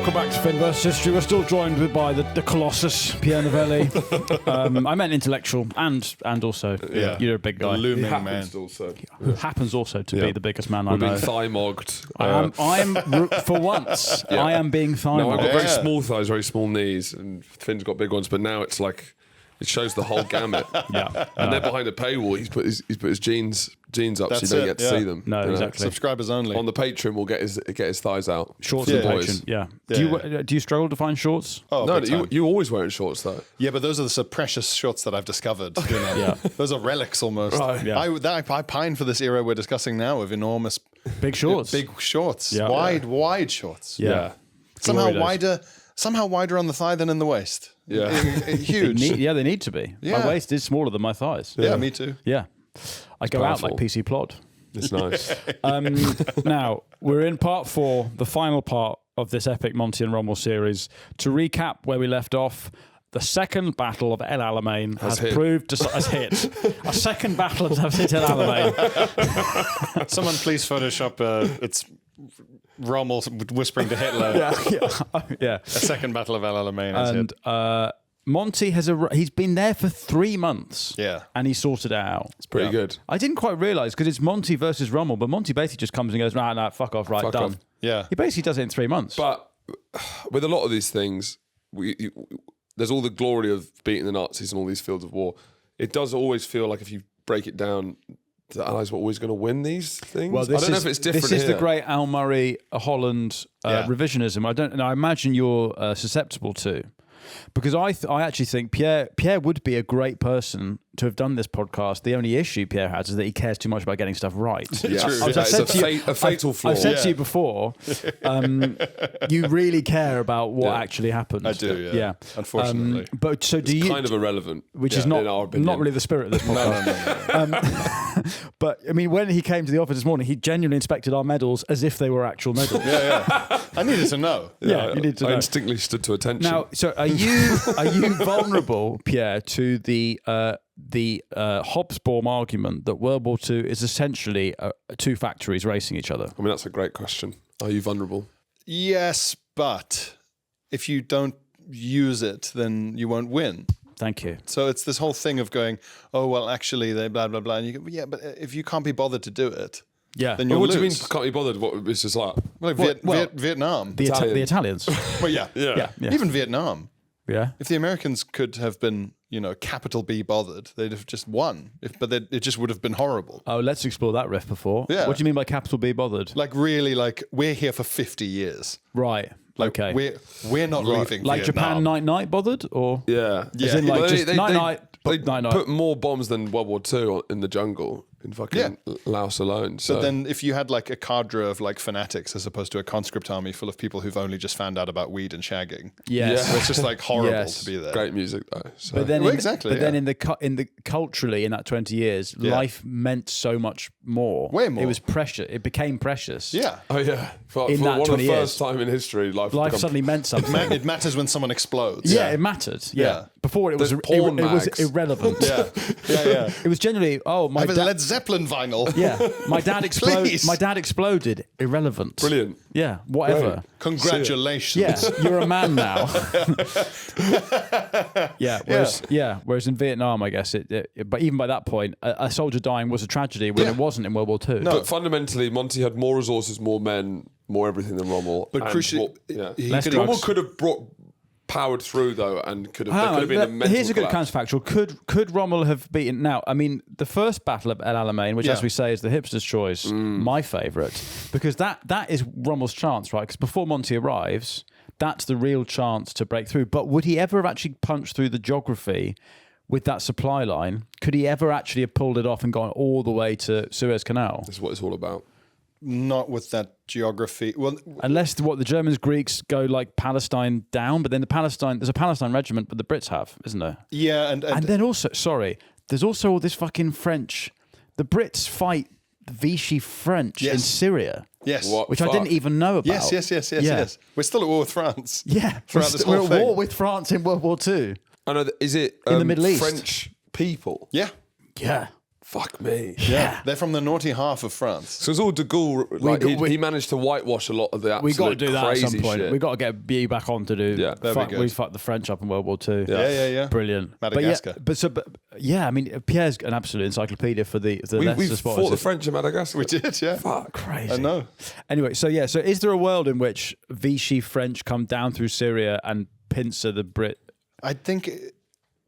Welcome back to Finn vs. History. We're still joined by the Colossus, Pierre Novellie. I meant intellectual and also you're a big guy. The looming man. Who happens also to be the biggest man I know. We're being thigh-mogged. I am for once, I am being thigh-mogged. No, I've got very small thighs, very small knees, and Finn's got big ones, but now it's like, it shows the whole gamut. And they're behind a paywall. He's put his jeans up That's so you don't get to see it, them. No, exactly. Subscribers only. On the Patreon, we'll get his thighs out. Shorts for and the boys. Patreon, Do you struggle to find shorts? Oh, No, big time. you always wearing shorts though. Yeah, but those are the precious shorts that I've discovered. You know? Yeah. Those are relics almost. Right. Yeah. I pine for this era we're discussing now of enormous Big shorts. big shorts. Yeah. Wide shorts. Yeah. Somehow Glory days. wider on the thigh than in the waist. Yeah. Huge. They need to be. Yeah. My waist is smaller than my thighs. Yeah, me too. Yeah. I go out powerful. like PC Plod. It's nice. Now, we're in part 4, the final part of this epic Monty and Rommel series. To recap where we left off, the second battle of El Alamein has proved has hit. A second battle has hit El Alamein. Someone please Photoshop it's Rommel whispering to Hitler. Yeah. A second battle of El Alamein has hit. And Monty he's been there for 3 months. Yeah. And he sorted it out. It's pretty good. I didn't quite realise, because it's Monty versus Rommel, but Monty basically just comes and goes, nah, fuck off, right, Fuck done. off. Yeah. He basically does it in 3 months. But with a lot of these things, there's all the glory of beating the Nazis and all these fields of war. It does always feel like if you break it down, the Allies were always going to win these things. Well, I don't know if it's different. This is here. the great Al Murray Holland revisionism. I imagine you're susceptible to, because I actually think Pierre would be a great person to have done this podcast. The only issue Pierre has is that he cares too much about getting stuff right. Yeah, True. it's a fatal flaw. I've said to you before, you really care about what actually happened. I do, yeah. Unfortunately. But so do It's you? kind of irrelevant, Which is in our opinion. not really the spirit of this podcast. No. But I mean, when he came to the office this morning, he genuinely inspected our medals as if they were actual medals. I needed to know. Yeah, you need to I know. instinctively stood to attention. Now, so are you vulnerable, Pierre, to the Hobsbawm argument that World War II is essentially two factories racing each other? I mean, that's a great question. Are you vulnerable? Yes, but if you don't use it, then you won't win. Thank you. So it's this whole thing of going, oh, well, actually, they blah, blah, blah. And you go, yeah, but if you can't be bothered to do it, Yeah. then Well, you'll what lose. do you mean can't be bothered? What it's just like? Well, Vietnam. The Italians. Well, yeah. Yeah. Even Vietnam. Yeah. If the Americans could have been, capital B bothered, they'd have just won. It just would have been horrible. Oh, let's explore that riff before. Yeah. What do you mean by capital B bothered? Like really, we're here for 50 years. Right. Okay. We're not leaving like Vietnam. Japan night bothered, or Yeah. as in like Well, just they night. They put more bombs than World War II in the jungle in fucking Laos alone. So But then if you had like a cadre of like fanatics as opposed to a conscript army full of people who've only just found out about weed and shagging. Yes. So it's just like horrible Yes. to be there. great music though. So. But then, Well, exactly, then in the culturally in that 20 years, life meant so much more. Way more. It was precious. It became precious. Yeah. Oh yeah, for In that one of 20 the years. first time in history, life Life suddenly meant something. It matters when someone explodes. Yeah, it mattered. Yeah. Yeah. Before it was There's porn it was mags. irrelevant. Yeah. It was generally my Have a dad. Led Zeppelin vinyl. Yeah, my dad exploded. Please. My dad exploded. Irrelevant. Brilliant. Yeah, whatever. Great. Congratulations. Yeah, you're a man now. Whereas in Vietnam, I guess but even by that point, a soldier dying was a tragedy when it wasn't in World War II. But fundamentally, Monty had more resources, more men, more everything than Rommel. But And crucially, Rommel could have powered through though, and there could have been a mental Here's a good collapse. counterfactual. Could Rommel have beaten? Now, I mean, the first battle of El Alamein, which, as we say, is the hipster's choice, my favourite, because that is Rommel's chance, right? Because before Monty arrives, that's the real chance to break through. But would he ever have actually punched through the geography with that supply line? Could he ever actually have pulled it off and gone all the way to Suez Canal? That's what it's all about. Not with that geography. Well, Unless the Germans, Greeks go like Palestine down, but then there's a Palestine regiment, but the Brits have, isn't there? yeah, and And then also, there's also all this fucking French. The Brits fight the Vichy French in Syria, yes. What? which I didn't even know about. Yes. We're still at war with France. Yeah, Throughout this whole we're at thing. war with France in World War II. I know. Is it In the Middle East. French people? Yeah. Yeah. Fuck me. Yeah. They're from the naughty half of France. So it's all de Gaulle. Like, he managed to whitewash a lot of the absolute We got to do that at some point. shit. We got to get B back on to do. Yeah, that'd be good. We fucked the French up in World War II. Yeah. Brilliant. Madagascar. But I mean, Pierre's an absolute encyclopedia for the We Leicester spot. fought the French in Madagascar. We did, yeah. Fuck. Crazy. I know. Anyway, so is there a world in which Vichy French come down through Syria and pincer the Brit? I think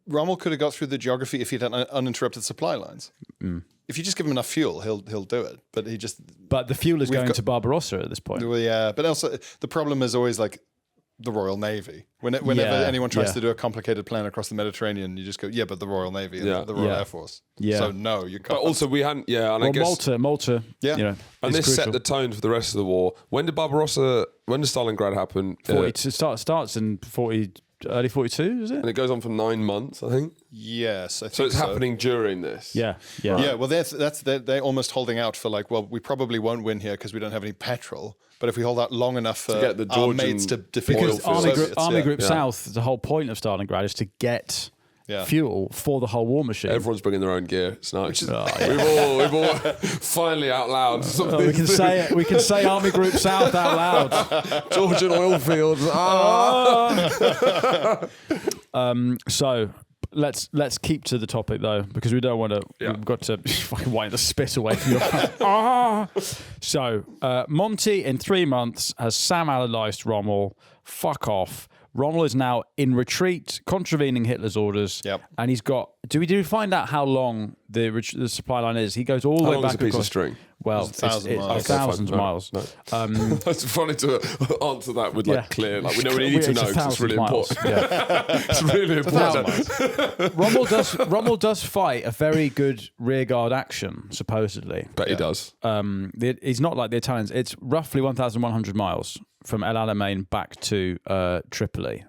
Rommel could have got through the geography if he'd had uninterrupted supply lines. If you just give him enough fuel, he'll do it. But he just... But the fuel is going to Barbarossa at this point. Well, yeah, but also the problem is always like the Royal Navy. Whenever anyone tries to do a complicated plan across the Mediterranean, you just go, but the Royal Navy and the Royal Air Force. Yeah. So no, you can't. But also we hadn't, and I guess... Malta, yeah. And this set the tone for the rest of the war. When did Stalingrad happen? 40, starts in early 42, is it? And it goes on for 9 months, I think. Yes, I think so. It's happening during this. Yeah. Well, they're almost holding out for we probably won't win here because we don't have any petrol. But if we hold out long enough for get the our mates to defeat because Army Group yeah. South, the whole point of Stalingrad is to get fuel for the whole war machine. Everyone's bringing their own gear. It's nice. We've all finally out loud. We can say Army Group South out loud. Georgian oil fields. So let's keep to the topic though, because we don't want to. We've got to fucking wipe the spit away from your. So Monty in 3 months has Sam Allardyce Rommel. Fuck off. Rommel is now in retreat, contravening Hitler's orders. Yep. And he's got. Do we find out how long the supply line is? He goes all the way back. How long is a piece of string? Well, it's 1,000 miles. Thousands of miles. No. It's funny to answer that with clear. Like we know we need to know because it's really important. Yeah. It's really important. Rommel does fight a very good rearguard action, supposedly. Bet he does. He's not like the Italians. It's roughly 1,100 miles from El Alamein back to Tripoli.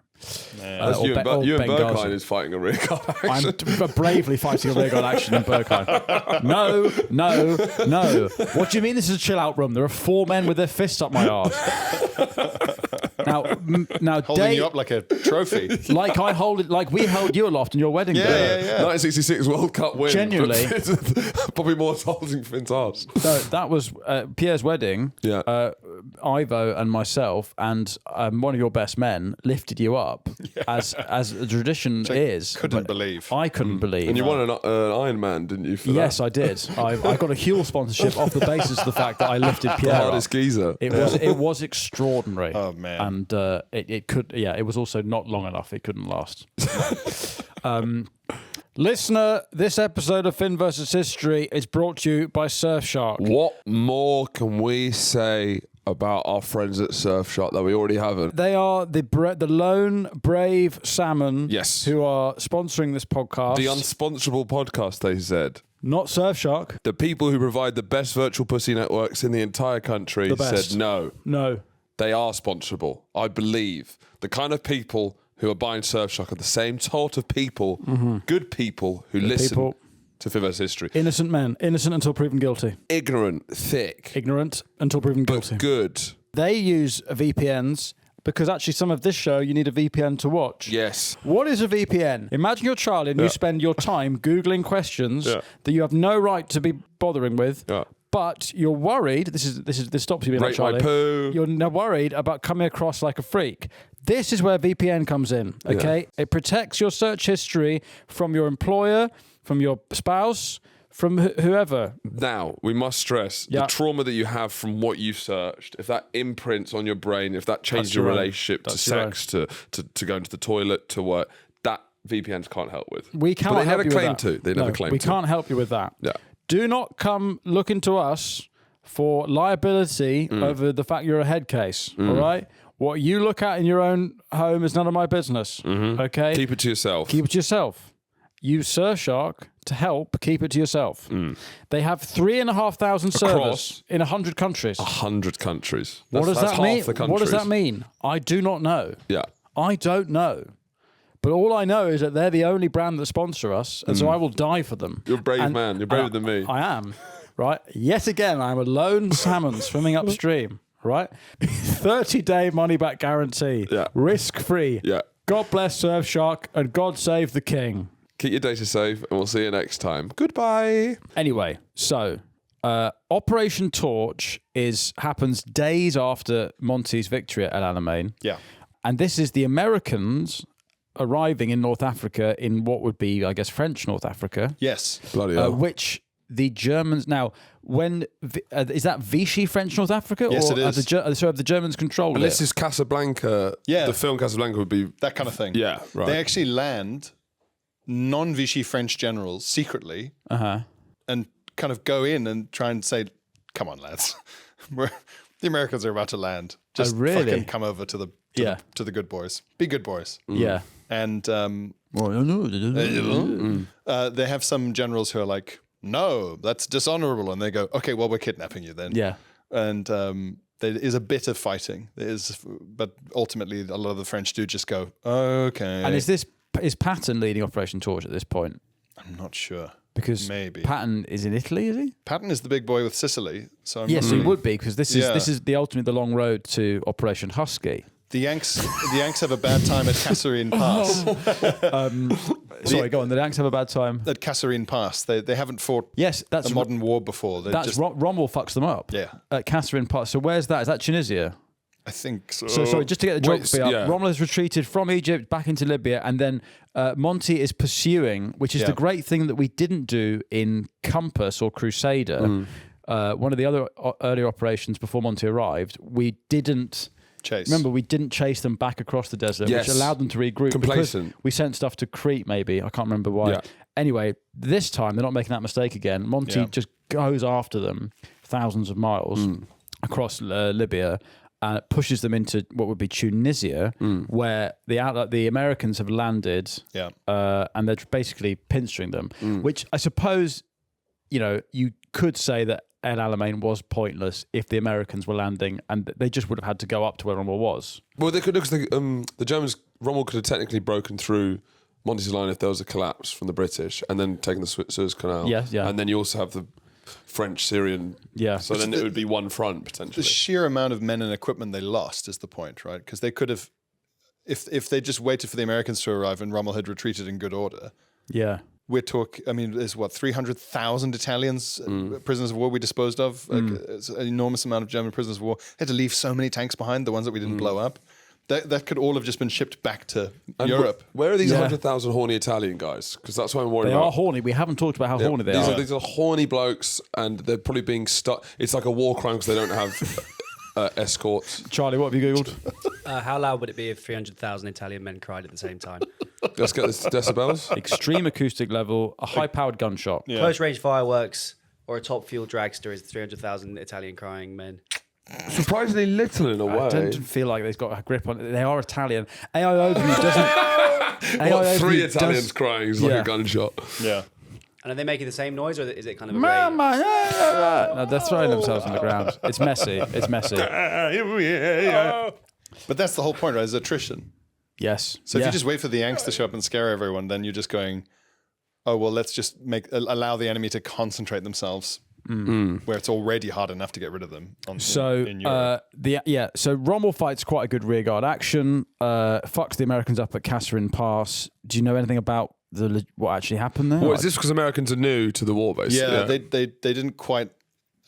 You and Berghain is fighting a rearguard action. I'm bravely fighting a rearguard action in Berghain. No. What do you mean this is a chill out room? There are 4 men with their fists up my arse. Now, holding you up like a trophy, like we held you aloft in your wedding day. 1966 World Cup win. Genuinely, probably more holding Finn's arse. So that was Pierre's wedding. Yeah. Ivo and myself and one of your best men lifted you up as the tradition is. Couldn't believe. I couldn't believe. And you won an Iron Man, didn't you? Yes, I did. I got a Huel sponsorship off the basis of the fact that I lifted Pierre. The hardest geezer. It was extraordinary. Oh man. And it was also not long enough. It couldn't last. Listener, this episode of Finn vs. History is brought to you by Surfshark. What more can we say about our friends at Surfshark that we already haven't? They are the lone brave salmon who are sponsoring this podcast. The unsponsorable podcast, they said. Not Surfshark. The people who provide the best virtual pussy networks in the entire country said no. No. They are sponsorable. I believe the kind of people who are buying Surfshark are the same sort of people, good people who listen to Finn vs. History. Innocent men. Innocent until proven guilty. Ignorant, thick. Ignorant until proven guilty. But good. They use VPNs because actually some of this show you need a VPN to watch. Yes. What is a VPN? Imagine you're a child and you spend your time Googling questions that you have no right to be bothering with. Yeah. But you're worried. This stops you being like Charlie. Poo. You're now worried about coming across like a freak. This is where VPN comes in. Okay, it protects your search history from your employer, from your spouse, from whoever. Now we must stress the trauma that you have from what you searched. If that imprints on your brain, if that changes your relationship to sex, to going to the toilet, to work, that VPNs can't help with. We cannot help you with that. They never claim to. We can't help you with that. Yeah. Do not come looking to us for liability over the fact you're a head case, all right? What you look at in your own home is none of my business, okay? Keep it to yourself. Keep it to yourself. Use Surfshark to help keep it to yourself. They have 3,500 servers in 100 countries. 100 countries. What does that mean? Half the countries. What does that mean? I do not know. Yeah. I don't know. But all I know is that they're the only brand that sponsor us, and so I will die for them. You're a brave man. You're braver than me. I am, right? Yet again, I'm a lone salmon swimming upstream, right? 30-day money-back guarantee. Yeah. Risk-free. Yeah. God bless Surfshark, and God save the king. Keep your data safe, and we'll see you next time. Goodbye. Anyway, so Operation Torch happens days after Monty's victory at El Alamein. Yeah. And this is the Americans arriving in North Africa in what would be, I guess, French North Africa. Yes. Bloody hell. Which the Germans... Now, is that Vichy French North Africa? Yes, or it is. Have the Germans controlled And it? this is Casablanca. Yeah. The film Casablanca would be... That kind of thing. Yeah, right. They actually land non-Vichy French generals secretly and kind of go in and try and say, come on, lads. The Americans are about to land. Just fucking come over to the good boys. Be good boys. Yeah. And they have some generals who are like, no, that's dishonorable. And they go, okay, well, we're kidnapping you then. Yeah. And there is a bit of fighting. But ultimately, a lot of the French do just go, okay. And is Patton leading Operation Torch at this point? I'm not sure. Because maybe Patton is in Italy, is he? Patton is the big boy with Sicily. So yes, he would be, because this is the long road to Operation Husky. The Yanks have a bad time at Kasserine Pass. Sorry, go on. The Yanks have a bad time at Kasserine Pass. They haven't fought a modern war before. Rommel fucks them up. Yeah, at Kasserine Pass. So where's that? Is that Tunisia? I think so. So sorry, just to get the geography up, Rommel has retreated from Egypt back into Libya, and then Monty is pursuing, which is the great thing that we didn't do in Compass or Crusader. One of the other earlier operations before Monty arrived, we didn't chase. Remember, we didn't chase them back across the desert, which allowed them to regroup. Complacent. We sent stuff to Crete, maybe. I can't remember why. Yeah. Anyway, this time they're not making that mistake again. Monty just goes after them thousands of miles across Libya. And it pushes them into what would be Tunisia, where the Americans have landed, and they're basically pinstering them. Which I suppose, you could say that El Alamein was pointless if the Americans were landing, and they just would have had to go up to where Rommel was. Well, they could, because the Germans, Rommel could have technically broken through Monty's line if there was a collapse from the British, and then taken the Suez Canal. Yeah. And then you also have the French-Syrian. Yeah. So then it would be one front, potentially. The sheer amount of men and equipment they lost is the point, right? Because they could have, if they just waited for the Americans to arrive and Rommel had retreated in good order. Yeah. We're talking, there's 300,000 Italians, prisoners of war we disposed of. It's an enormous amount of German prisoners of war. They had to leave so many tanks behind, the ones that we didn't blow up. That could all have just been shipped back to Europe. Where are these 100,000 horny Italian guys? Because that's what I'm worried about. They are horny. We haven't talked about how horny they are. These are horny blokes, and they're probably being stuck. It's like a war crime because they don't have escorts. Charlie, what have you Googled? How loud would it be if 300,000 Italian men cried at the same time? Let's get this decibels. Extreme acoustic level, a high-powered gunshot. Yeah. Close-range fireworks or a top-fuel dragster is 300,000 Italian crying men. Surprisingly little in a way. I don't feel like they've got a grip on it. They are Italian. doesn't... Three Italians crying is like a gunshot. Yeah. And are they making the same noise, or is it kind of a No, they're throwing themselves on the ground. It's messy. But that's the whole point, right? Is attrition. Yes. So if you just wait for the Yanks to show up and scare everyone, then you're just going, oh, well, let's just allow the enemy to concentrate themselves where it's already hard enough to get rid of them. In Europe. So Rommel fights quite a good rearguard action, fucks the Americans up at Kasserine Pass. Do you know anything about what actually happened there? Well, is this because Americans are new to the war, basically? Yeah, they didn't quite...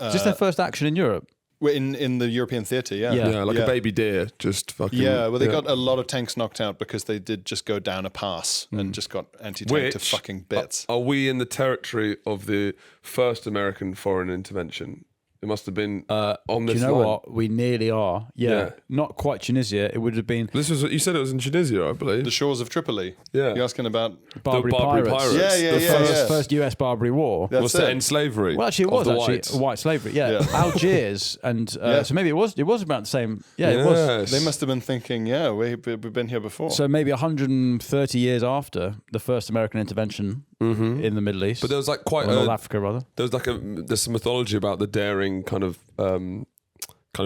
is this their first action in Europe? In the European theatre, a baby deer, just fucking... Yeah, well, they got a lot of tanks knocked out because they did just go down a pass and just got anti-tank to fucking bits. Are we in the territory of the first American foreign intervention? It must have been on this line. Do you know what? We nearly are. Yeah. Not quite Tunisia. It would have been... This was... You said it was in Tunisia, I believe. The shores of Tripoli. Yeah. You're asking about... Barbary Pirates. Yeah. First US Barbary war. Was set in slavery. Well, actually, it was white slavery. Yeah. Algiers. And so maybe it was about the same... Yeah, it was. They must have been thinking, we've been here before. So maybe 130 years after the first American intervention in the Middle East. But there was like quite... North Africa, rather. There's some mythology about the daring kind of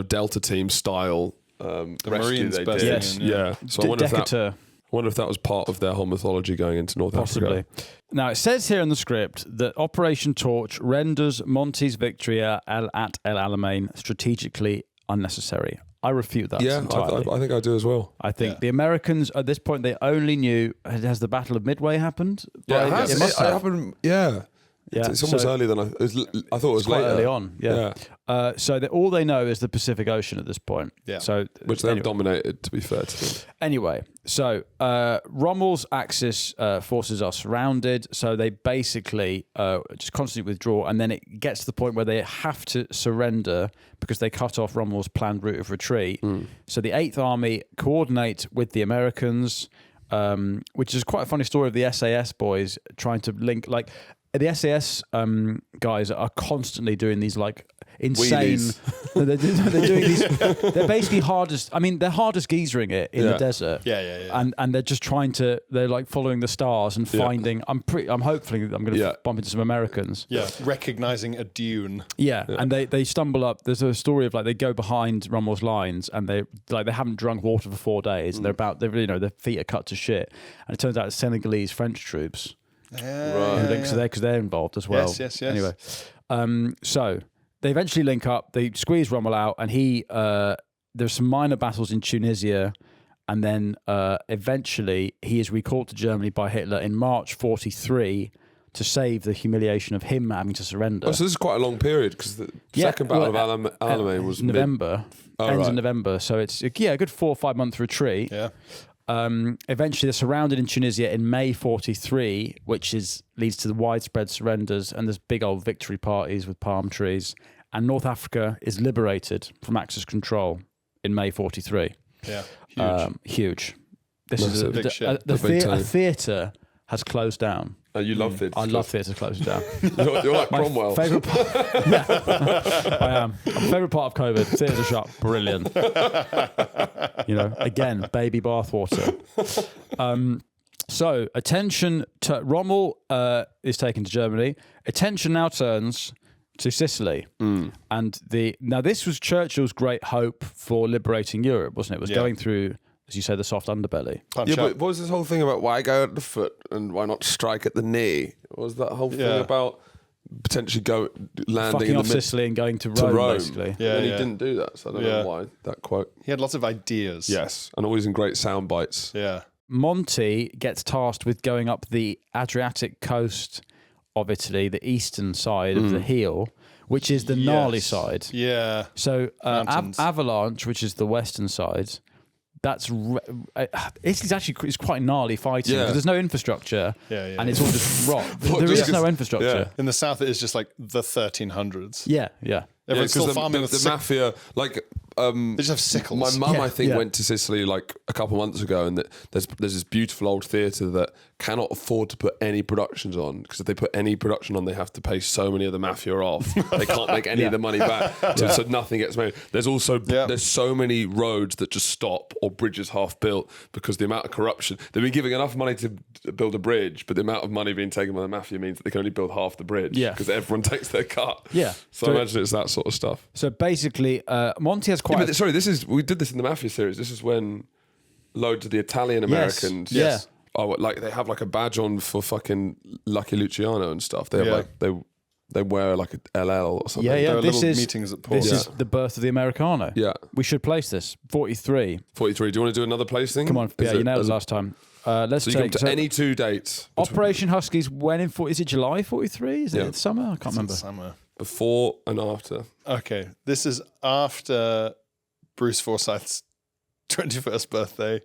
Delta Team style the Marines they did. Yes. So I wonder if that was part of their whole mythology going into North Africa. Now it says here in the script that Operation Torch renders Monty's victory at El Alamein strategically unnecessary. I refute that Yeah, entirely. I think I do as well. I think the Americans, at this point, they only knew, has the Battle of Midway happened? Yeah, Right? it must have. happened. Yeah. Yeah, It's almost earlier than I thought it was quite later. early on. Yeah. So all they know is the Pacific Ocean at this point. Yeah. So Which they've dominated, to be fair to them. Anyway, so Rommel's Axis forces are surrounded, so they basically just constantly withdraw, and then it gets to the point where they have to surrender because they cut off Rommel's planned route of retreat. So the 8th Army coordinate with the Americans, which is quite a funny story of the SAS boys trying to link, like, the SAS guys are constantly doing these like insane. they're doing these. They're basically hardest. I mean, they're hardest geezering it in the desert. Yeah. And they're just trying to. They're like following the stars and finding. I'm hopefully I'm going to bump into some Americans. Yeah, recognizing a dune. Yeah, and they stumble up. There's a story of like they go behind Rommel's lines and they haven't drunk water for 4 days and their feet are cut to shit. And it turns out it's Senegalese French troops. Who links to there because they're involved as well. Yes. Anyway, so they eventually link up. They squeeze Rommel out, and there's some minor battles in Tunisia, and then eventually he is recalled to Germany by Hitler in March '43 to save the humiliation of him having to surrender. Oh, so this is quite a long period because the second battle of Alamein was November. Ends in November, so it's a good 4 or 5 month retreat. Yeah. Eventually, they're surrounded in Tunisia in May '43, which leads to the widespread surrenders, and there's big old victory parties with palm trees. And North Africa is liberated from Axis control in May '43. Yeah, huge. This is big shit. a theatre has closed down. Oh, you love theatre. I love theatre closing down. You're like Cromwell. Favourite part, I am. My favourite part of COVID. Theatres are shut. Brilliant. Again, baby bathwater. So attention to Rommel is taken to Germany. Attention now turns to Sicily, and now this was Churchill's great hope for liberating Europe, wasn't it? It was going through, as you say, the soft underbelly. But what was this whole thing about why go at the foot and why not strike at the knee? What was that whole thing about potentially landing fucking in off Sicily and going to Rome, basically? Yeah, and he didn't do that, so I don't know why that quote. He had lots of ideas. Yes, and always in great sound bites. Yeah. Monty gets tasked with going up the Adriatic coast of Italy, the eastern side of the heel, which is the gnarly side. Yeah. So Avalanche, which is the western side, it's quite gnarly fighting because there's no infrastructure and it's all just rock. There is no infrastructure. In the south, it is just like the 1300s. Yeah. Everyone's still farming the mafia, like they just have sickles. My mum, I think, went to Sicily like a couple months ago, and there's this beautiful old theatre that cannot afford to put any productions on because if they put any production on, they have to pay so many of the mafia off. They can't make any of the money back, so nothing gets made. There's also there's so many roads that just stop or bridges half built because the amount of corruption. They've been giving enough money to build a bridge, but the amount of money being taken by the mafia means that they can only build half the bridge because everyone takes their cut. Yeah, so I imagine it's that sort of stuff. So basically, Monty has quite. We did this in the Mafia series. This is when loads of the Italian Americans, like they have like a badge on for fucking Lucky Luciano and stuff. They have like they wear like a LL or something. Yeah. This is meetings at ports. This is the birth of the Americano. Yeah, we should place this 43. 43. Do you want to do another place thing? Come on, Pierre, you nailed it last time. Let's you come to any 2 dates. Operation Huskies. When in? Is it July 43? Is it the summer? I can't remember. Summer. Before and after. Okay, this is after Bruce Forsyth's 21st birthday.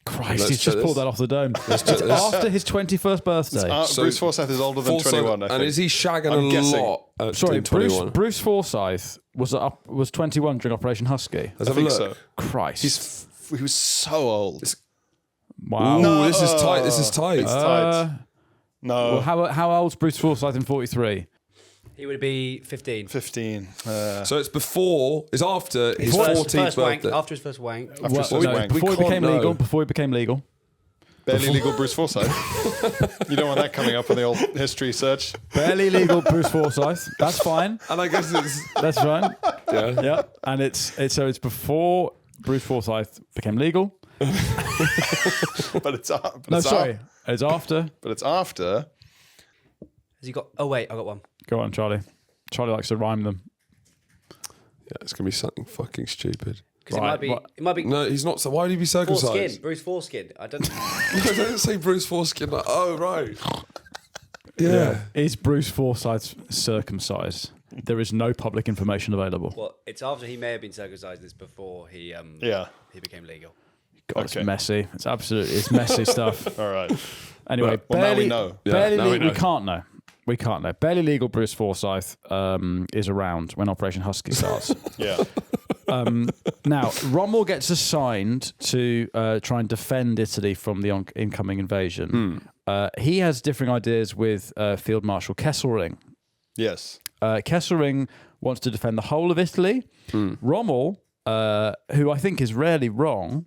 Christ, he's just pulled that off the dome. It's after his 21st birthday. So Bruce Forsyth is older than 21, I think. And is he shagging a lot? Sorry, Bruce Forsyth was 21 during Operation Husky. I think so. Christ. He was so old. Wow. No, this is tight. It's tight. No. Well, how old's Bruce Forsyth in 43? He would be 15. 15. So it's after his 14th birthday. After his first wank. Before he became legal. Barely legal Bruce Forsyth. You don't want that coming up on the old history search. Barely legal Bruce Forsyth. That's fine. And I guess that's fine. Yeah. And it's before Bruce Forsyth became legal. But it's after. It's after. But it's after. Has he got? Oh wait, I got one. Go on, Charlie. Charlie likes to rhyme them. Yeah, it's gonna be something fucking stupid. Because Right, it might be. No, he's not. So why would he be circumcised? Foreskin, Bruce Foreskin. I don't. I don't say Bruce Foreskin. Like, oh, right. Yeah. Is Bruce Forsyth circumcised? There is no public information available. Well, it's after he may have been circumcised. It's before he became legal. God, it's messy. It's messy stuff. All right. Anyway, Well, now we know. Barely now we know. we can't know. We can't know. Barely legal Bruce Forsyth is around when Operation Husky starts. Yeah. Now, Rommel gets assigned to try and defend Italy from the incoming invasion. He has differing ideas with Field Marshal Kesselring. Yes. Kesselring wants to defend the whole of Italy. Rommel, who I think is rarely wrong,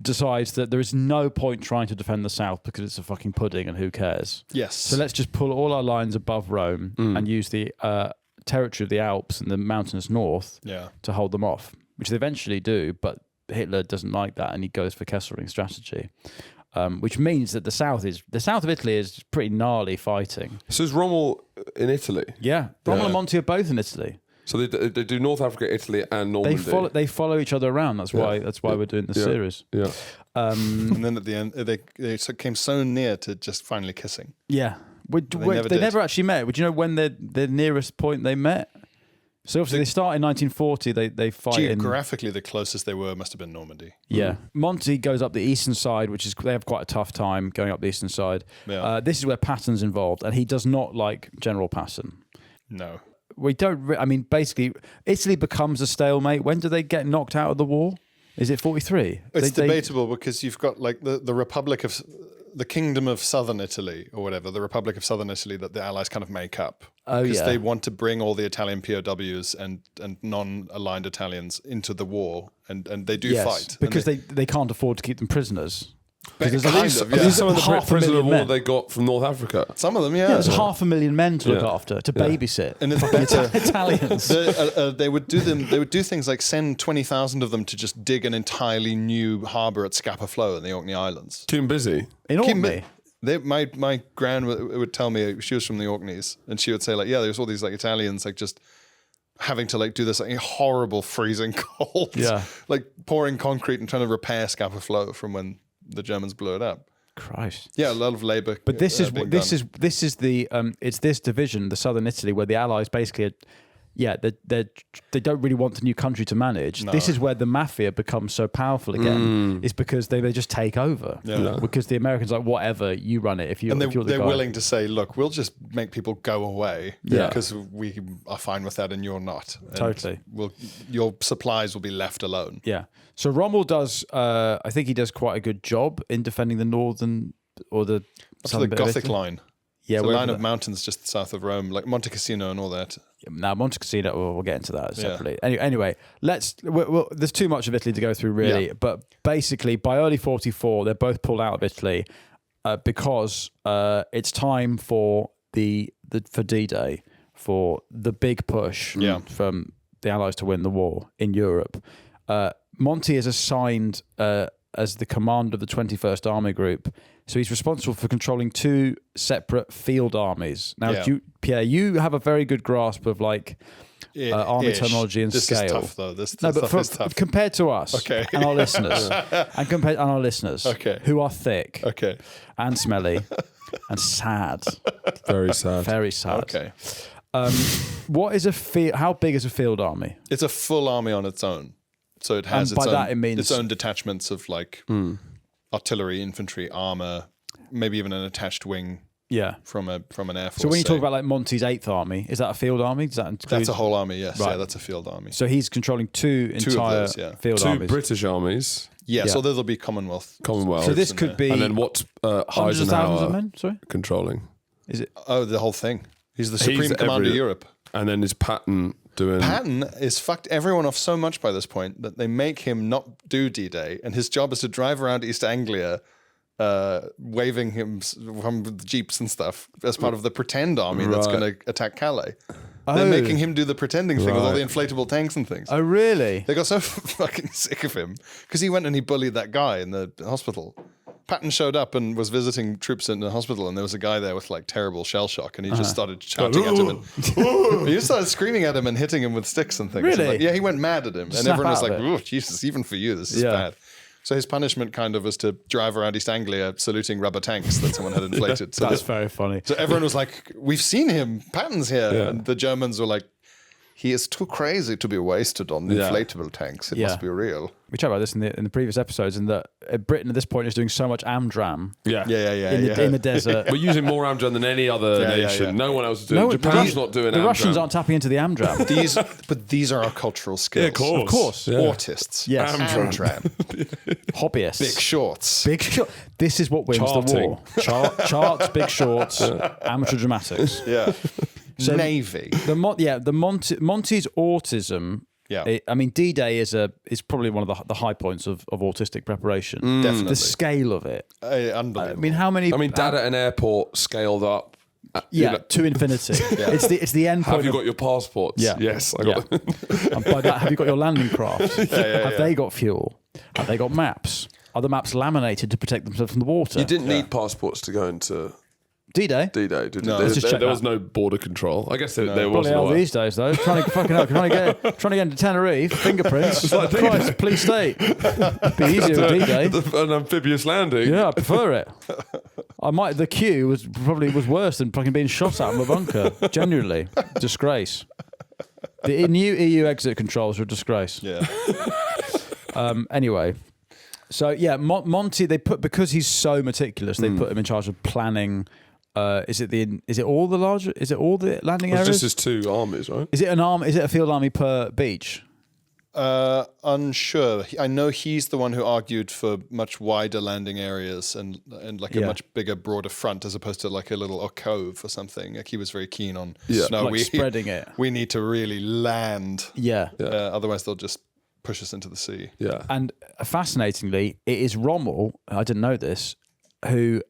decides that there is no point trying to defend the south because it's a fucking pudding and who cares. Yes. So let's just pull all our lines above Rome and use the territory of the Alps and the mountainous north to hold them off, which they eventually do, but Hitler doesn't like that and he goes for Kesselring's strategy. Which means that the south of Italy is pretty gnarly fighting. So is Rommel in Italy? Yeah, Rommel and Monty are both in Italy. So they do North Africa, Italy, and Normandy. They follow each other around. That's why we're doing this series. Yeah. And then at the end, they came so near to just finally kissing. Yeah. They never actually met. Would you know when the nearest point they met? So obviously they start in 1940. They fight geographically the closest they were must have been Normandy. Yeah. Monty goes up the eastern side, which is they have quite a tough time going up the eastern side. Yeah. This is where Patton's involved, and he does not like General Patton. No. We don't. I mean, basically, Italy becomes a stalemate. When do they get knocked out of the war? Is it 43? It's debatable because you've got like the Republic of the Kingdom of Southern Italy or whatever, the Republic of Southern Italy that the Allies kind of make up. Because they want to bring all the Italian POWs and non-aligned Italians into the war, and they do fight. Because they can't afford to keep them prisoners. These Some of the prisoners of war they got from North Africa. Some of them, There's 500,000 men to look after, to babysit. And it's better. Italians. They would do things like send 20,000 of them to just dig an entirely new harbour at Scapa Flow in the Orkney Islands. Too busy. In Orkney? My gran would tell me, she was from the Orkneys, and she would say like, there's all these like Italians like just having to like do this like horrible freezing cold, like pouring concrete and trying to repair Scapa Flow from when the Germans blew it up. Christ. Yeah, a lot of labour. But this is the it's this division, the southern Italy, where the Allies basically, they don't really want the new country to manage. No. This is where the mafia becomes so powerful again. Is because they just take over. Yeah. Because the Americans are like, whatever, you run it. They're willing to say, look, we'll just make people go away because we are fine with that and you're not. And totally. Your supplies will be left alone. Yeah. So Rommel does, I think he does quite a good job in defending the northern or the southern bit of Gothic Italy. line. Yeah, it's a line of mountains just south of Rome, like Monte Cassino and all that. Now, Monte Cassino, we'll get into that separately. Anyway, there's too much of Italy to go through, really. Yeah. But basically, by early 44, they're both pulled out of Italy because it's time for for D-Day, for the big push from the Allies to win the war in Europe. Monty is assigned as the commander of the 21st Army Group. So he's responsible for controlling two separate field armies. Now, Pierre, you have a very good grasp of like army terminology and scale. This is tough, though. This stuff is tough. Compared to us and our listeners, who are thick and smelly and sad. Very sad. Very sad. Okay. What is how big is a field army? It's a full army on its own. So it has its own detachments of like artillery, infantry, armor, maybe even an attached wing. Yeah, from an air force. So when you talk about like Monty's 8th Army, is that a field army? Does that include... That's a whole army. Yes, right. Yeah, that's a field army. So he's controlling two entire field armies. Two British armies. Yeah, so there'll be Commonwealth. So this could be, and then what? Eisenhower controlling. Is it? Oh, the whole thing. He's the supreme commander of Europe. And then is Patton doing... Patton is fucked everyone off so much by this point that they make him not do D-Day, and his job is to drive around East Anglia waving him from the jeeps and stuff as part of the pretend army that's going to attack Calais. They're making him do the pretending thing with all the inflatable tanks and things. Oh, really? They got so fucking sick of him because he went and he bullied that guy in the hospital. Patton showed up and was visiting troops in the hospital, and there was a guy there with like terrible shell shock, and he just started shouting at him, and he just started screaming at him and hitting him with sticks and things. Really? And like, yeah, he went mad at him, and Snap everyone was out like, of it. "Oh, Jesus, even for you, this is bad." So his punishment kind of was to drive around East Anglia saluting rubber tanks that someone had inflated. So That's very funny. so everyone was like, "We've seen him. Patton's here," and the Germans were like, "He is too crazy to be wasted on inflatable tanks. It must be real." We chatted about this in the previous episodes, and that Britain at this point is doing so much Amdram in the desert. We're using more Amdram than any other nation. No one else is doing. Japan's not doing. The Amdram. Russians aren't tapping into the Amdram. These are our cultural skills. of course. Yeah. Autists. Yes. Amdram. Hobbyists. Big shorts. Big short. This is what wins the war. Charts, big shorts, amateur dramatics. Yeah. So Navy. Monty's autism. Yeah. I mean, D-Day is probably one of the high points of autistic preparation. Definitely. The scale of it. Unbelievable. I mean, how many? Dad at an airport scaled up. To infinity. It's the end point. Have you got your passports? Yeah. Yes, I got them. And by that, have you got your landing craft? Have they got fuel? Have they got maps? Are the maps laminated to protect themselves from the water? You didn't need passports to go into D-Day? D-Day, did you? No. Let's just check There that. was no border control. I guess there was. Probably hell these days though. Trying to get into Tenerife, fingerprints. Christ, please stay. Be easier with D-Day. An amphibious landing. Yeah, I prefer it. The queue was worse than fucking being shot at in a bunker. Genuinely, disgrace. The new EU exit controls are a disgrace. Yeah. Anyway, so yeah, Monty because he's so meticulous, they put him in charge of planning. Is it all the landing It's areas? just his two armies, right? Is it an arm? Is it a field army per beach? Unsure. I know he's the one who argued for much wider landing areas and like a much bigger, broader front as opposed to like a cove or something. Like he was very keen on Spreading it. We need to really land. Yeah. Otherwise, they'll just push us into the sea. Yeah. And fascinatingly, it is Rommel. I didn't know this. Who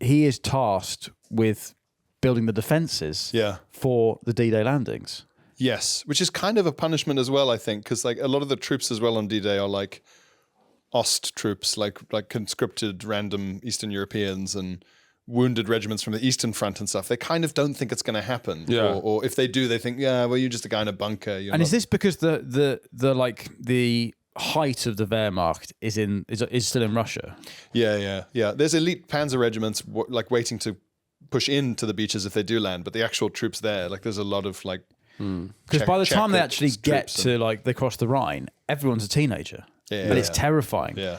he is tasked with building the defences. For the D-Day landings. Yes, which is kind of a punishment as well, I think, because like a lot of the troops as well on D-Day are like Ost troops, like conscripted random Eastern Europeans and wounded regiments from the Eastern Front and stuff. They kind of don't think it's going to happen, or if they do, they think, well, you're just a guy in a bunker. And is this because the height of the Wehrmacht is still in Russia? Yeah. There's elite panzer regiments like waiting to push into the beaches if they do land, but the actual troops there, like there's a lot of like. Because by the time they actually get to like they cross the Rhine, everyone's a teenager, and it's terrifying. Yeah.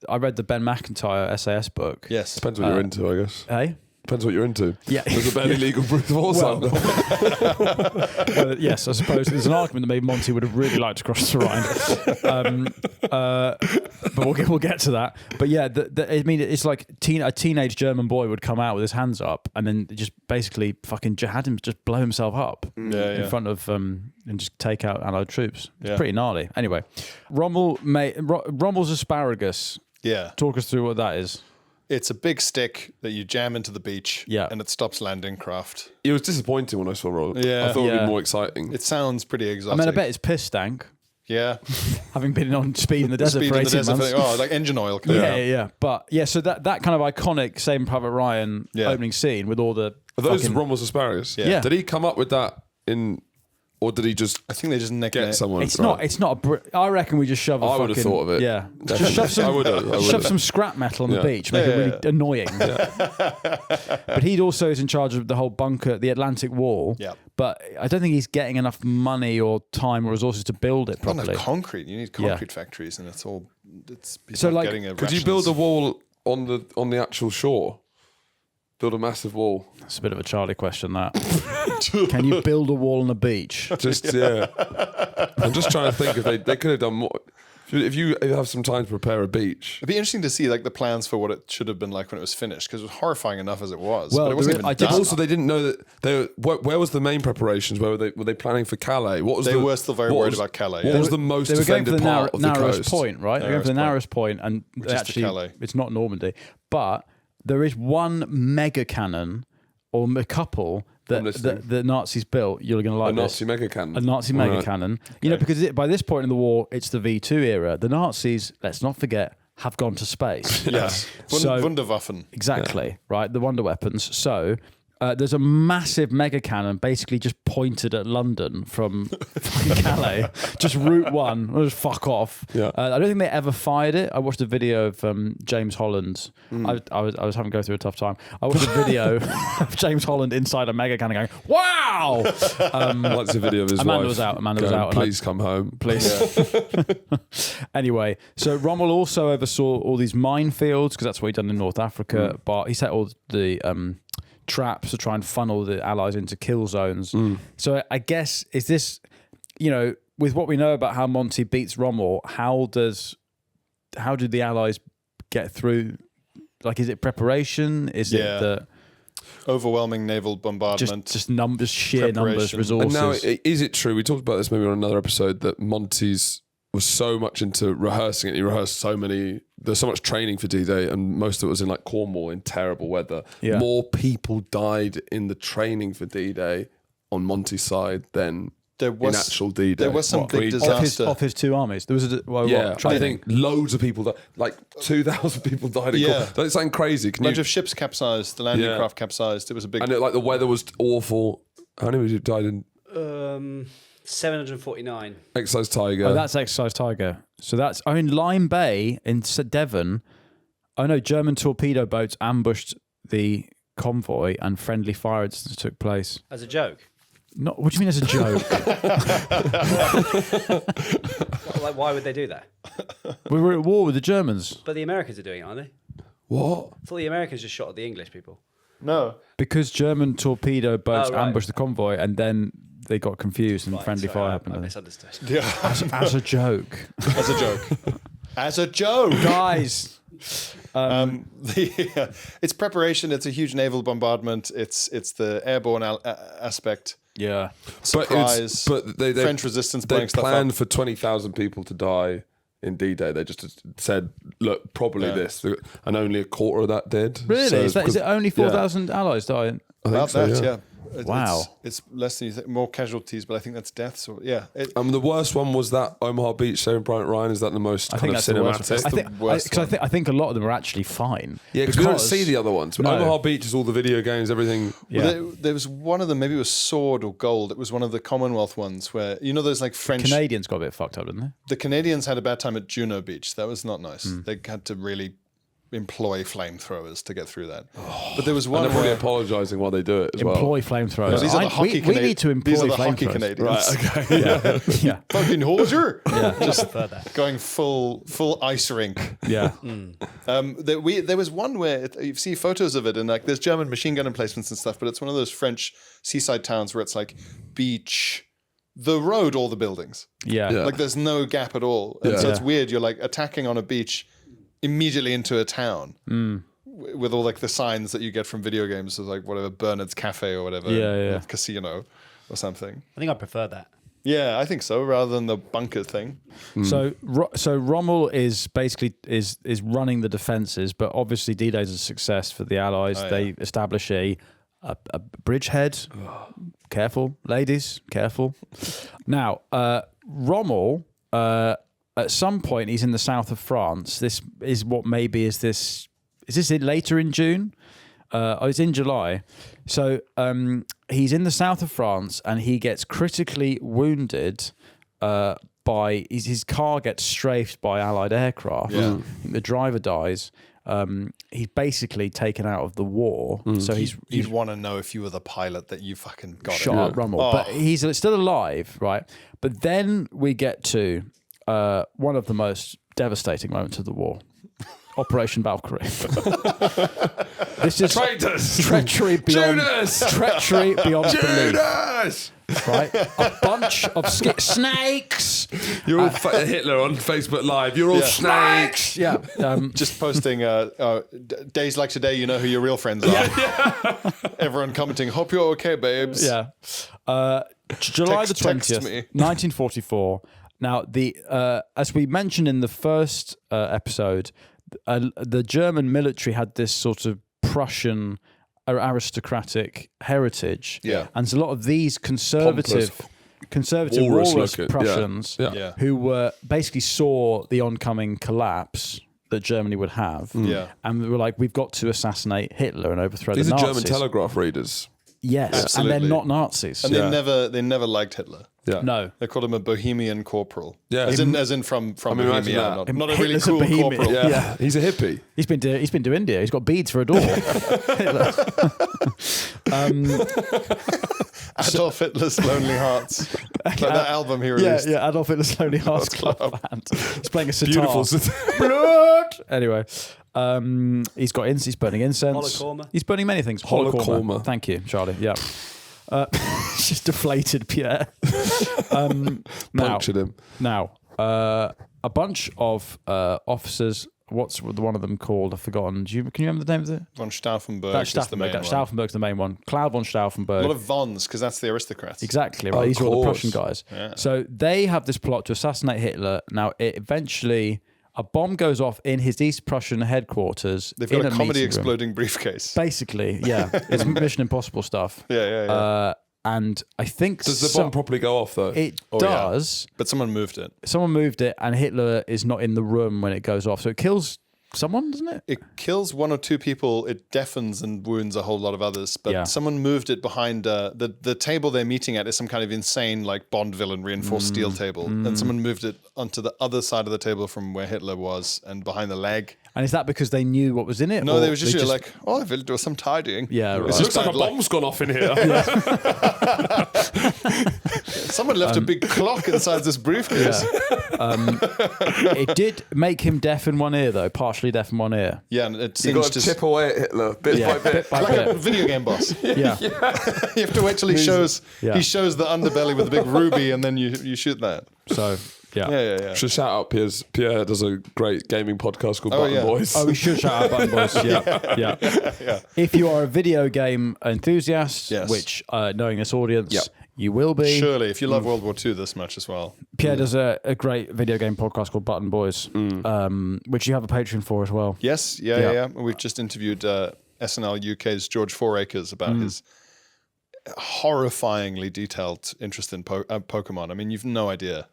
I read the Ben McIntyre SAS book. Yes, Depends what you're into, I guess. Hey. Depends what you're into. Yeah. There's a barely legal Bruce Forsyth. Yes, I suppose there's an argument that maybe Monty would have really liked to cross the Rhine. But we'll get to that. But yeah, I mean, it's like a teenage German boy would come out with his hands up and then just basically fucking had him just blow himself up in front of and just take out Allied troops. It's pretty gnarly. Anyway, Rommel's asparagus. Yeah. Talk us through what that is. It's a big stick that you jam into the beach, and it stops landing craft. It was disappointing when I saw Roll. Yeah. I thought it would be more exciting. It sounds pretty exotic. I mean, I bet it's piss stank. Yeah. Having been on speed in the desert for 18 months. Like engine oil. Yeah. But yeah, so that kind of iconic Saving Private Ryan opening scene with all the. Are those Rommel's asparagus? Yeah. Did he come up with that or did he just? I think they just get someone. It's not. I reckon we just shove. I would have thought of it. Yeah, just shove some scrap metal on the beach, make it really annoying. But he also is in charge of the whole bunker, the Atlantic Wall. Yeah. But I don't think he's getting enough money or time or resources to build it properly. Not concrete. You need concrete factories, and it's all. So like, could you build a wall on the actual shore? Build a massive wall. That's a bit of a Charlie question, that. Can you build a wall on a beach? I'm just trying to think if they could have done more. If you have some time to prepare a beach. It'd be interesting to see like the plans for what it should have been like when it was finished, because it was horrifying enough as it was. Well, but it wasn't even done. Also, they didn't know that they were. Where was the main preparations? Where were they planning for Calais? What was they were still very worried about Calais. What was the most defended part of the narrowest coast? point, right? They're going for the narrowest point, and which is actually, Calais. It's not Normandy, but there is one mega cannon or a couple that the Nazis built. You're going to like a Nazi mega cannon. A Nazi mega cannon. You know, because by this point in the war, it's the V2 era. The Nazis, let's not forget, have gone to space. Yes. Wunderwaffen. Exactly, right? The wonder weapons. So there's a massive mega cannon basically just pointed at London from Calais. Just Route 1. Just fuck off. Yeah. I don't think they ever fired it. I watched a video of James Holland. I was having to go through a tough time. I watched a video of James Holland inside a mega cannon going, wow! That's a video of his Amanda wife. was out. Amanda going, was out. Please come home. Please. Anyway, so Rommel also oversaw all these minefields because that's what he'd done in North Africa. But he set all the traps to try and funnel the Allies into kill zones. So I guess, is this, with what we know about how Monty beats Rommel, how did the Allies get through? Like, is it preparation? Is it the overwhelming naval bombardment? Just numbers, sheer numbers, resources. And now, is it true? We talked about this maybe on another episode that Monty's was so much into rehearsing it. He rehearsed there's so much training for D-Day, and most of it was in like Cornwall in terrible weather. Yeah. More people died in the training for D-Day on Monty's side than in actual D-Day. There was some big disaster. Off his two armies. There was I think loads of people died. Like 2,000 people died in Cornwall. That's something crazy. A bunch of ships capsized. The landing craft capsized. It was a big... And the weather was awful. How many people died in... 749. Exercise Tiger. Oh, that's Exercise Tiger. So that's Lyme Bay in Devon. Oh no, German torpedo boats ambushed the convoy and friendly fire incidents took place. As a joke? Not. What do you mean as a joke? Like, why would they do that? We were at war with the Germans. But the Americans are doing it, aren't they? What? I thought the Americans just shot at the English people. No. Because German torpedo boats ambushed the convoy and then they got confused and friendly fire happened. I misunderstood. Yeah. As a joke. As a joke. As a joke. Guys. It's preparation. It's a huge naval bombardment. It's the airborne aspect. Yeah. Surprise. But they French resistance they blowing stuff planned up. for 20,000 people to die in D-Day. They just said, look, probably this. And only a quarter of that did. Really? So Is it only 4,000 allies dying? About that, yeah. Wow. It's less than you think, more casualties, but I think that's deaths. Or, yeah. The worst one was that Omaha Beach, Saving Private Ryan. Is that the most I kind think of that's the worst. cinematic? I think a lot of them are actually fine. Yeah, because we don't see the other ones. But No. Omaha Beach is all the video games, everything. Yeah. Well, there was one of them, maybe it was Sword or Gold. It was one of the Commonwealth ones where, there's like French... Canadians got a bit fucked up, didn't they? The Canadians had a bad time at Juno Beach. That was not nice. They had to really employ flamethrowers to get through that. But there was one And they're probably where... apologising while they do it as well. Employ flamethrowers. No, these are the hockey we need to employ These are the hockey flamethrowers. Canadians. Right, okay. Yeah. Fucking hoser. Just further. Going full ice rink. Yeah. There was one where you see photos of it, and like there's German machine gun emplacements and stuff, but it's one of those French seaside towns where it's like beach, the road, all the buildings. Yeah. Like there's no gap at all. And so it's weird. You're like attacking on a beach immediately into a town with all like the signs that you get from video games, so like whatever Bernard's Cafe or whatever, casino or something. I think I prefer that. Yeah, I think so, rather than the bunker thing. So Rommel is basically is running the defences, but obviously D-Day is a success for the Allies. They establish a bridgehead. Careful, ladies, careful. Now, Rommel, at some point, he's in the south of France. This is what maybe is this later in June? It's in July. So he's in the south of France and he gets critically wounded by his car gets strafed by Allied aircraft. Yeah. The driver dies. He's basically taken out of the war. So You'd want to know if you were the pilot that you fucking got shot it. at Rommel. But he's still alive, right? But then we get to one of the most devastating moments of the war. Operation Valkyrie. This is Traitors! treachery beyond Judas! treachery beyond belief. Judas! Right, a bunch of snakes. You're all Hitler on Facebook Live. You're all snakes. Yeah, Just posting days like today, you know who your real friends are. Everyone commenting, hope you're okay, babes. yeah. July the Text 20th, me. 1944. Now, as we mentioned in the first episode, the German military had this sort of Prussian aristocratic heritage. Yeah. And so a lot of these conservative Walrus walrus looking, Prussians yeah. who basically saw the oncoming collapse, that Germany would have. Yeah. And we were like, we've got to assassinate Hitler and overthrow These the are Nazis. German telegraph readers. Yes, Absolutely. and they're not Nazis. And they never liked Hitler. Yeah. No. They called him a Bohemian corporal. Yeah. As in from imagine Bohemia, that. not a really Hitler's a cool Bohemian. corporal. Yeah. He's a hippie. He's been to India. He's got beads for a door. Hitler. Adolf Hitler's Lonely Hearts. Like that album he released. Yeah, Adolf Hitler's Lonely Hearts Club Band. He's playing a sitar. Beautiful. Blood. Anyway, he's burning incense. Holocauma. He's burning many things. Holocauma. Thank you, Charlie. Yeah. Just deflated Pierre. Punctured him. Now, a bunch of officers. What's one of them called? I've forgotten. Can you remember the name of it? Von Stauffenberg That's is the main one. Stauffenberg's the main one. Cloud von Stauffenberg. A lot of Vons, because that's the aristocrats. Exactly, right. These are all the Prussian guys. Yeah. So they have this plot to assassinate Hitler. Now, eventually, a bomb goes off in his East Prussian headquarters. They've got in a comedy meeting room. exploding briefcase. Basically, yeah. It's Mission Impossible stuff. Yeah. And I think Does the bomb properly go off, though? it Oh, does. But someone moved it. Someone moved it, and Hitler is not in the room when it goes off. So it kills someone, doesn't it? It kills one or two people. It deafens and wounds a whole lot of others. But Yeah. someone moved it behind the table they're meeting at is some kind of insane like Bond villain reinforced steel table. And someone moved it onto the other side of the table from where Hitler was and behind the leg. And is that because they knew what was in it? No, or they were just like, oh, I will do some tidying. Yeah, right. It's It just looks like a bad luck. bomb's gone off in here. Someone left a big clock inside this briefcase. It did make him deaf in one ear, though, partially deaf in one ear. Yeah, and it You got singed to his... chip away at Hitler bit Yeah, by bit. bit by Like a bit. video game boss. Yeah. You have to wait till he shows Yeah. he shows the underbelly with the big ruby, and then you shoot that. So, yeah. Yeah. Should shout out Pierre does a great gaming podcast called Button yeah. Boys. Oh, we should shout out Button Boys. Yeah. If you are a video game enthusiast, Yes. which knowing this audience, Yep. you will be. Surely, if you love World War II this much as well. Pierre does a great video game podcast called Button Boys, which you have a Patreon for as well. Yes, yeah. We've just interviewed SNL UK's George Fouracres about his horrifyingly detailed interest in Pokemon. I mean, you've no idea.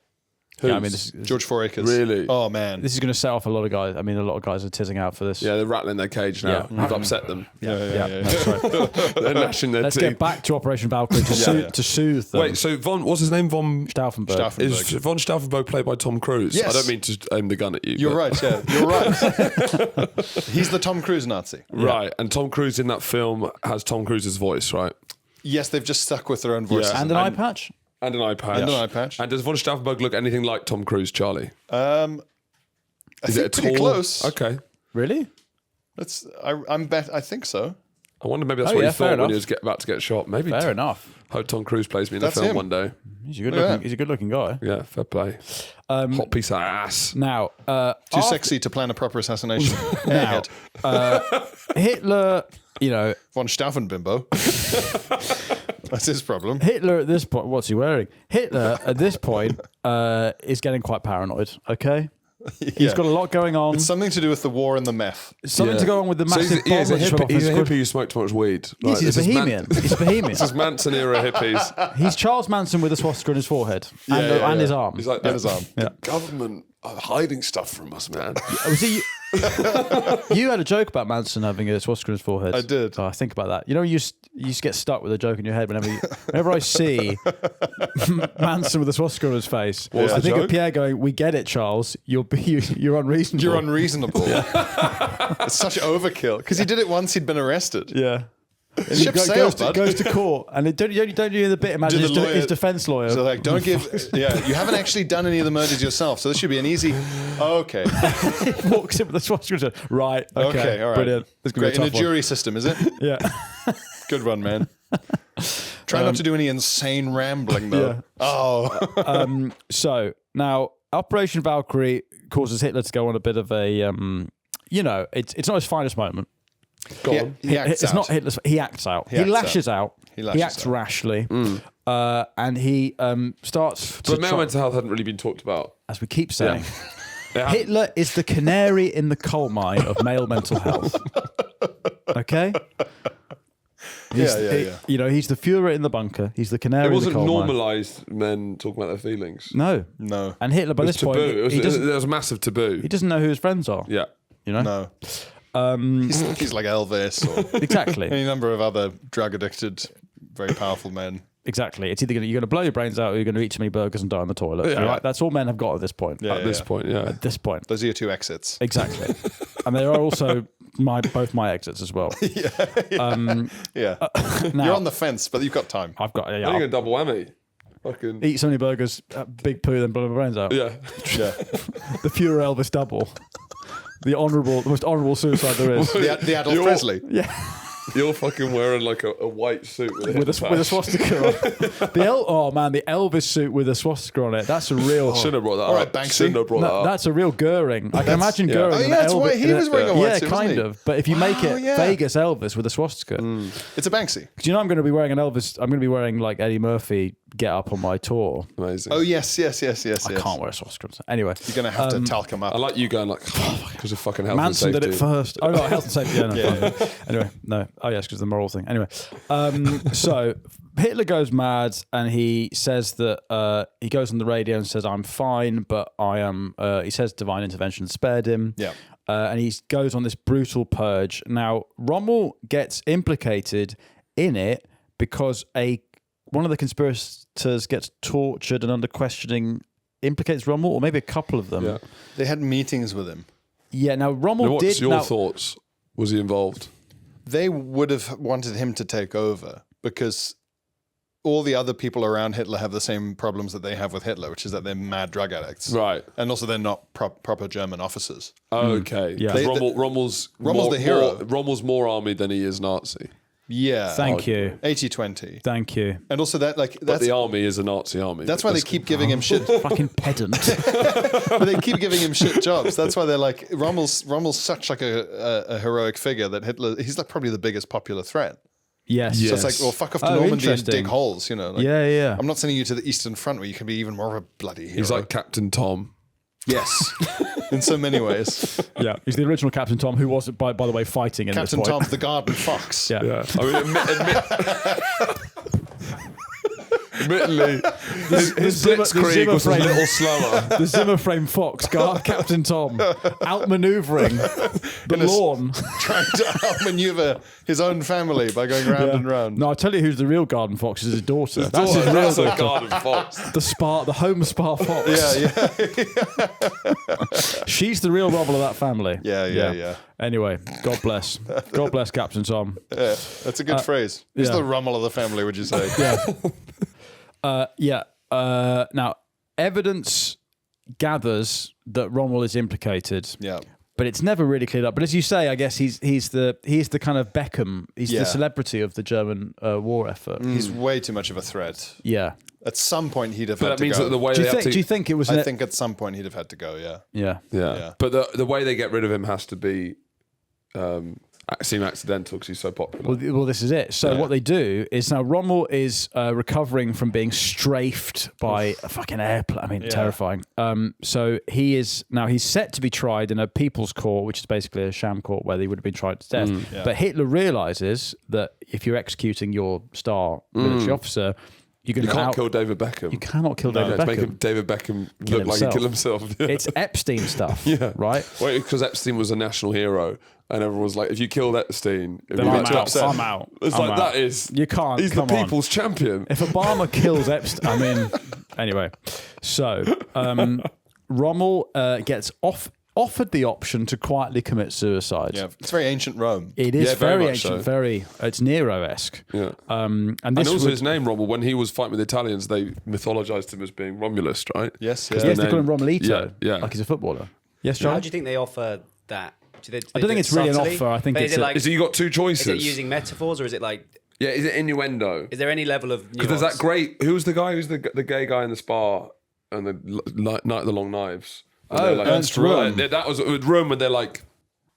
Yeah, I mean, this George Fouracres. Really? Oh, man. is going to set off a lot of guys. I mean, a lot of guys are tizzing out for this. Yeah, they're rattling their cage now. Yeah. I've upset them. Yeah. That's right. They're gnashing their Let's teeth. get back to Operation Valkyrie to soothe them. Wait, so what's his name? Von Stauffenberg. Is Von Stauffenberg played by Tom Cruise? Yes. I don't mean to aim the gun at you. You're but- right, yeah. You're right. He's the Tom Cruise Nazi. Right, and Tom Cruise in that film has Tom Cruise's voice, right? Yes, they've just stuck with their own voices. Yeah. And an eye patch? And an eye patch. And an eye patch. And does Von Stauffenberg look anything like Tom Cruise, Charlie? I Is think it pretty tall? close. Okay. Really? I think so. I wonder maybe that's Oh, what yeah, he fair thought when he enough. was about to get shot. Maybe Fair enough. hope Tom Cruise plays me in That's the film him. one day. He's a good Yeah. looking. He's a good looking guy. Yeah, fair play. Hot piece of ass. Now, Too sexy to plan a proper assassination. Now, Hitler. Von Stauffenbimbo. That's his problem. Hitler at this point. What's he wearing? Hitler at this point is getting quite paranoid. Okay, he's got a lot going on. It's something to do with the war and the meth. Something to go on with the So massive he's a bomb. that just went off hippie, he's his a squad. hippie who smoked too much weed. Yes, he's a bohemian. He's a bohemian. This is Manson era hippies. He's Charles Manson with a swastika on his forehead and his arm. He's like, And his arm. the government are hiding stuff from us, man. Was he? You had a joke about Manson having a swastika on his forehead. I did. Oh, I think about that. You know, you used to get stuck with a joke in your head whenever I see Manson with a swastika on his face. was I the think joke? of Pierre going, "We get it, Charles. You're unreasonable. You're unreasonable. It's such overkill. Because he did it once, he'd been arrested. Yeah." And Ship sailed, bud. goes to court, and don't you do the bit? Imagine Do his, the lawyer- his defense lawyer. So like, don't give. Yeah, you haven't actually done any of the murders yourself, so this should be an easy. Okay, walks in with a swastika. Right. Okay. all right. Brilliant. This is gonna Great. be In a a tough one. jury system, is it? Yeah. Good one, man. Try not to do any insane rambling though. Yeah. Oh, So now Operation Valkyrie causes Hitler to go on a bit of a, it's not his finest moment. Go on. He acts It's out. not Hitler's. He acts out. He acts lashes out. He He lashes acts out. rashly, and he starts. To But male try- mental health hadn't really been talked about. as we keep saying, Yeah. Hitler is the canary in the coal mine of male mental health. Okay. Yeah. He's the Führer in the bunker. He's the canary It in the wasn't coal mine. normalised men talking about their feelings. No. No. And Hitler, by It was this taboo. point, It was, he doesn't. there was a massive taboo. He doesn't know who his friends are. Yeah. You know? No. He's like Elvis or Exactly. any number of other drug-addicted, very powerful men. Exactly. It's either you're going to blow your brains out or you're going to eat too many burgers and die on the toilet. Yeah. Right? That's all men have got at this point. At this point. At this point. Those are your two exits. Exactly. And they are also both my exits as well. Yeah. Now, You're on the fence, but you've got time. I've got, You're going to double whammy. Fucking eat so many burgers, big poo, then blow my brains out. yeah. The Fuhrer Elvis double. The most honourable suicide there is. The Adolf Presley. Yeah. You're fucking wearing like a white suit with a swastika on. The Elvis suit with a swastika on it. That's a real. Shouldn't have brought that All up. right, Banksy. Shouldn't have brought that up. That's a real Goering. I can imagine Goering. Oh, in yeah, that's Elvis, why he was wearing a white suit, kind wasn't he? of. But if you make it Vegas Elvis with a swastika, It's a Banksy. do you know I'm going to be wearing an Elvis? I'm going to be wearing like Eddie Murphy get up on my tour. Amazing. Oh, yes. I can't wear a swastika. Anyway, You're going to have to talc him up. I like you going like, because of fucking health Manson and safety. did it first. Oh no, health and safety. Yeah, no, fine. Anyway, no. Oh yes, because the moral thing. Anyway, so Hitler goes mad and he says that he goes on the radio and says, "I'm fine, but I am." He says divine intervention spared him. Yeah. And he goes on this brutal purge. Now Rommel gets implicated in it because one of the conspirators gets tortured and under questioning implicates Rommel, or maybe a couple of them. Yeah. They had meetings with him. Yeah. Now Rommel Now, what's did. your thoughts? Was he involved? They would have wanted him to take over because all the other people around Hitler have the same problems that they have with Hitler, which is that they're mad drug addicts. Right. And also they're not proper German officers. Okay. Yeah. Rommel's the hero. Rommel's more army than he is Nazi. Yeah. Thank you. 80-20. Thank you. And also But that's the army is a Nazi army. that's why they keep giving him shit. Fucking pedant. But they keep giving him shit jobs. That's why they're like Rommel's such like a heroic figure that he's like probably the biggest popular threat. Yes. So it's like, well, fuck off to Normandy and interesting. dig holes, you know. Like, Yeah. I'm not sending you to the Eastern Front where you can be even more of a bloody hero. He's like Captain Tom. yes, in so many ways. Yeah. He's the original Captain Tom, who was, by the way, fighting in Captain this point. Tom, the garden fox. Yeah. Yeah. I mean, admittedly, his blitzkrieg was a little slower. The Zimmer frame fox, Captain Tom, outmaneuvering the lawn. Trying to outmaneuver his own family by going round and round. No, I'll tell you who's the real garden fox is his daughter. That's That's his real a daughter. garden fox. The home spa fox. Yeah. She's the real Rommel of that family. Yeah. Anyway, God bless. God bless Captain Tom. Yeah, that's a good phrase. He's yeah. the Rommel of the family, would you say? Yeah. Now, evidence gathers that Rommel is implicated. Yeah. But it's never really cleared up. But as you say, I guess he's the kind of Beckham. He's the celebrity of the German war effort. He's way too much of a threat. Yeah. At some point, he'd have But had that to means go. that the way Do they have to. you think it was? I think at some point he'd have had to go, yeah. Yeah. Yeah. But the way they get rid of him has to be seem accidental because he's so popular. Well, this is it. So what they do is now Rommel is recovering from being strafed by a fucking airplane. I mean, terrifying. So he's set to be tried in a people's court, which is basically a sham court where they would have been tried to death. But Hitler realizes that if you're executing your star military officer, you can't kill David Beckham. You cannot kill David Let's Beckham. make David Beckham look like he killed himself. It's Epstein stuff, right? Well, because Epstein was a national hero, and everyone was like, "If you killed Epstein, Then I'm out. It's I'm like out. that is You can't. He's come the on. people's champion. If Obama kills Epstein, I mean, anyway. So Rommel gets offered the option to quietly commit suicide. Yeah, it's very ancient Rome. It is very very much ancient, so. it's Nero-esque. Yeah. And And this also would, his name, Rommel, when he was fighting with the Italians, they mythologized him as being Romulus, right? Yes, yes, they call him name- Romelito, Yeah. like he's a footballer. Yes, How John? do you think they offer that? Do they I don't think do it's it really an subtly? offer. I think But it's is it a- like, Is it you got two choices? is it using metaphors or is it like? Yeah, is it innuendo? Is there any level of nuance? Because there's that great. Who's the guy? Who's the gay guy in the spa and the Night of the Long Knives? And Oh, they're like, Ernst Röhm. That was with Röhm when they're like,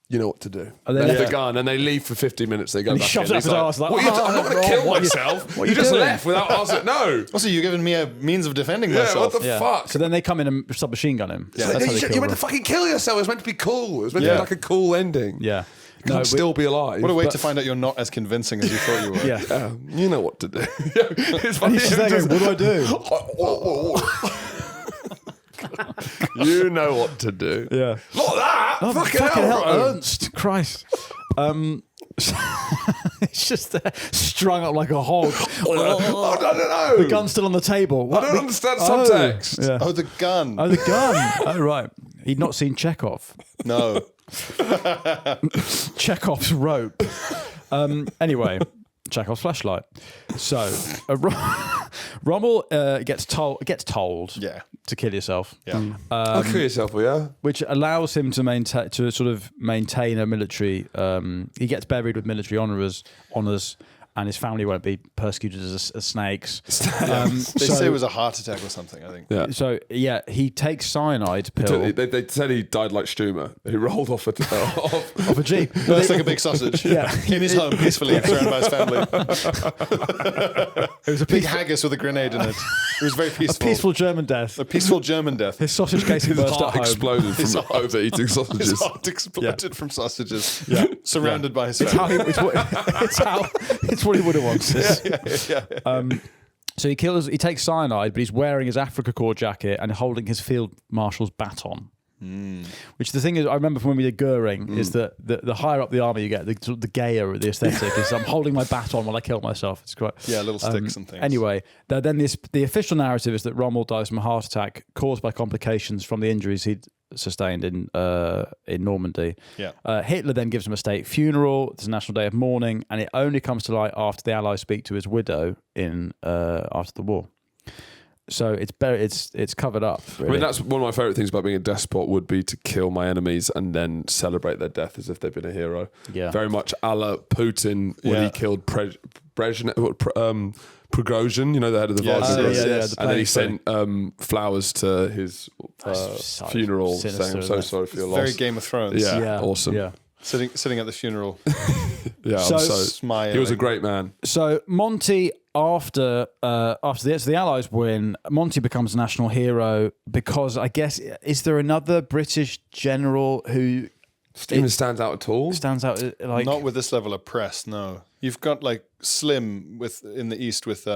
you know what to do. Oh, they Left left- the gun and they leave for 50 minutes. They go And he back shoves in. it up He's his arse like, "What are you "Oh, I'm not going to kill what are you- myself. what are you you just doing?" left without asking. No. Also, you're giving me a means of defending Yeah, myself. what the fuck? So then they come in and submachine gun him. Yeah. That's how they you kill meant to Rommel. fucking kill yourself. It was meant to be cool. It was meant to Yeah. be like a cool ending. Yeah. You can't still be alive. What a way to find out you're not as convincing as you thought you were. Yeah. You know what to do. It's funny. He's just there going, what do I do? You know what to do. Yeah. Not that. Oh, fucking hell, bro. Ernst, Christ. It's just strung up like a hog. Oh, no. The gun's still on the table. I don't understand subtext. Yeah. Oh, the gun. Oh, the gun. Oh, right. He'd not seen Chekhov. No. Chekhov's rope. Anyway, Chekhov's flashlight. So Rommel gets told Yeah. to kill yourself. Yeah. I'll kill yourself, will ya? Which allows him to maintain a military. He gets buried with military honours, and his family won't be persecuted as snakes. They say it was a heart attack or something, I think. Yeah. So yeah, he takes cyanide pill They said he died like Stumer. He rolled off off a jeep. No, that's like a big sausage. Yeah. In his home, peacefully, surrounded by his family. It was a Big haggis with a grenade in it. It was very peaceful. peaceful German death. A peaceful German death. His sausage casing His burst at heart home. exploded from overeating His sausages. heart exploded from sausages. Yeah. Surrounded by his It's family. it's what he would have wanted. Yeah. So he takes cyanide, but he's wearing his Africa Corps jacket and holding his field marshal's baton. Which the thing is, I remember from when we did Goering, is that the higher up the army you get, the gayer the aesthetic is. I'm holding my baton while I kill myself. It's quite Little sticks and things. Anyway, then the official narrative is that Rommel dies from a heart attack caused by complications from the injuries he'd sustained in Normandy. Yeah. Hitler then gives him a state funeral. It's a national day of mourning, and it only comes to light after the Allies speak to his widow after the war. So it's covered up. Really. I mean, that's one of my favourite things about being a despot would be to kill my enemies and then celebrate their death as if they've been a hero. Yeah. Very much a la Putin when he killed Prigozhin, the head of the Wagner. And then he sent flowers to his funeral saying, I'm so sorry for your loss. Very Game of Thrones. Yeah, awesome. Yeah. Sitting at the funeral. Yeah, smiling. He was a great man. So Monty, after the Allies win, Monty becomes a national hero because I guess, is there another British general who Even stands out at all? stands out like Not with this level of press, no. You've got like Slim in the east with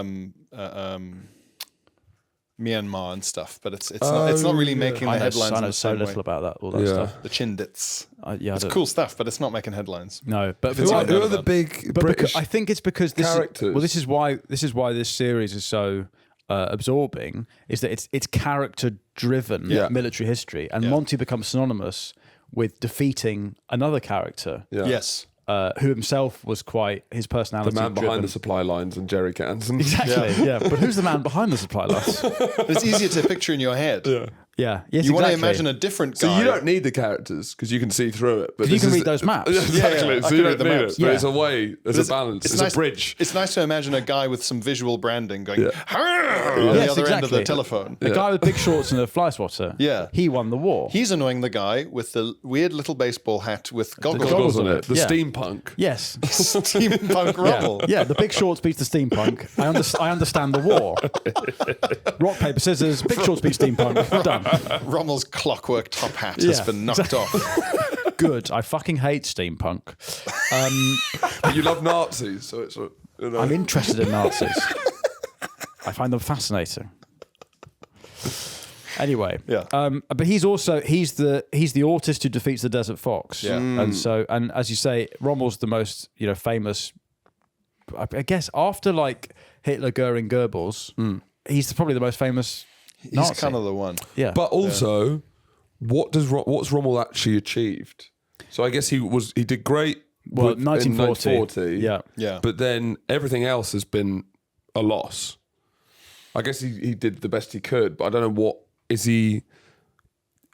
Myanmar and stuff, but it's not really making the headlines. I know in the so same little way. about that, all that stuff. The Chindits. It's It's cool stuff, but it's not making headlines. No, but Who are the big British I think it's because characters? This is why this series is so absorbing. Is that it's character driven military history, and Monty becomes synonymous with defeating another character. Yeah. Yes. Who himself was quite his personality. The man driven. behind the supply lines and jerry cans. Exactly, yeah. But who's the man behind the supply lines? But it's easier to picture in your head. Yeah, yes, You want to exactly. imagine a different guy. So you don't need the characters because you can see through it. But You this can is- read those maps. Exactly. I So can you read don't the need maps. it. But Yeah. it's a way. There's a balance. It's nice, a bridge. It's nice to imagine a guy with some visual branding going on Yes, the other end of exactly. the telephone. A guy with big shorts and a fly swatter. Yeah. He won the war. He's annoying the guy with the weird little baseball hat with goggles, Goggles on on it. The Yeah. steampunk. Yes. Steampunk Rommel. Yeah, the big shorts beats the steampunk. I understand the war. Rock, paper, scissors, big shorts beats steampunk. Done. Rommel's clockwork top hat has Yeah. been knocked off. Good. I fucking hate steampunk. But you love Nazis, so it's I'm interested in Nazis. I find them fascinating. Anyway, but he's the autist who defeats the Desert Fox. Yeah. And as you say, Rommel's the most famous. I guess after like Hitler, Goering, Goebbels, he's probably the most famous. He's Nazi. kind of the one. Yeah, But also, what's Rommel actually achieved? So I guess he did great. well, in 1940. Yeah, Yeah. But then everything else has been a loss. I guess he did the best he could, but I don't know what is he.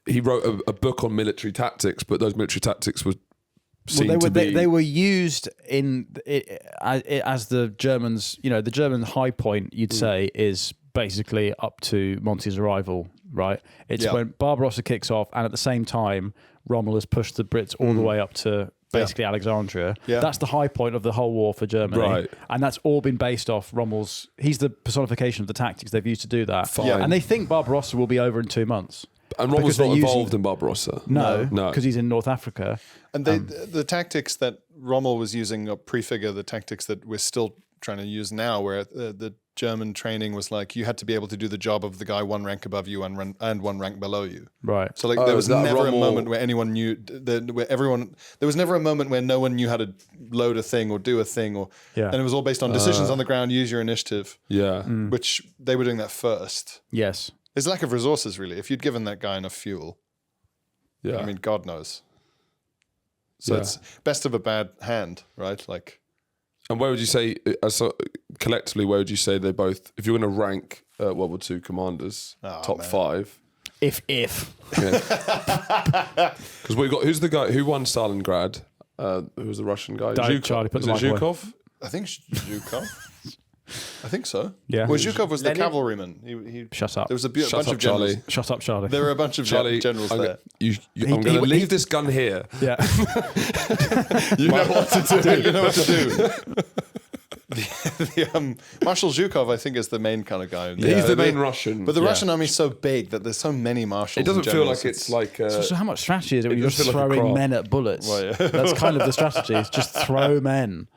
He wrote a book on military tactics, but those military tactics were seen to be. They were used as the Germans. The German high point, you'd say, is basically up to Monty's arrival. Right? It's when Barbarossa kicks off, and at the same time, Rommel has pushed the Brits all the way up to basically Alexandria. Yeah. That's the high point of the whole war for Germany. Right. And that's all been based off Rommel's. He's the personification of the tactics they've used to do that. Fine. And they think Barbarossa will be over in 2 months. And Rommel's because they're not using- involved in Barbarossa. No, No. because he's in North Africa. And the tactics that Rommel was using prefigure the tactics that we're still trying to use now, where the German training was like you had to be able to do the job of the guy one rank above you and one rank below you. Right. So like Oh, there was that never Rommel- a moment where anyone knew where everyone. There was never a moment where no one knew how to load a thing or do a thing, or Yeah. and it was all based on decisions on the ground. Use your initiative, Yeah. which they were doing that first. Yes. There's lack of resources really. If you'd given that guy enough fuel, Yeah. I mean, God knows. So Yeah. it's best of a bad hand, right? Like. And where would you say, collectively, where would you say they both, if you're going to rank World War II commanders, top man. 5? If. Because we've got, who's the guy, who won Stalingrad? Who was the Russian guy? Don't, Charlie, put Is the it mic away. Zhukov? I think Zhukov. I think so. Yeah. Well, Zhukov was the Lenin? cavalryman. He Shut up. There was a Shut bunch up, of generals. Charlie. Shut up, Charlie. There were a bunch of Charlie, generals I'm there. I'm going to leave this gun here. Yeah. You know what to do. You know what to do. Marshal Zhukov, I think, is the main kind of guy. He's the main Russian. But the Yeah. Russian army is so big that there's so many marshals. It doesn't and feel generals, like it's like... So how much strategy is it when It you're does just feel like a throwing craft. men at bullets? Well, yeah. That's kind of the strategy. It's just throw men.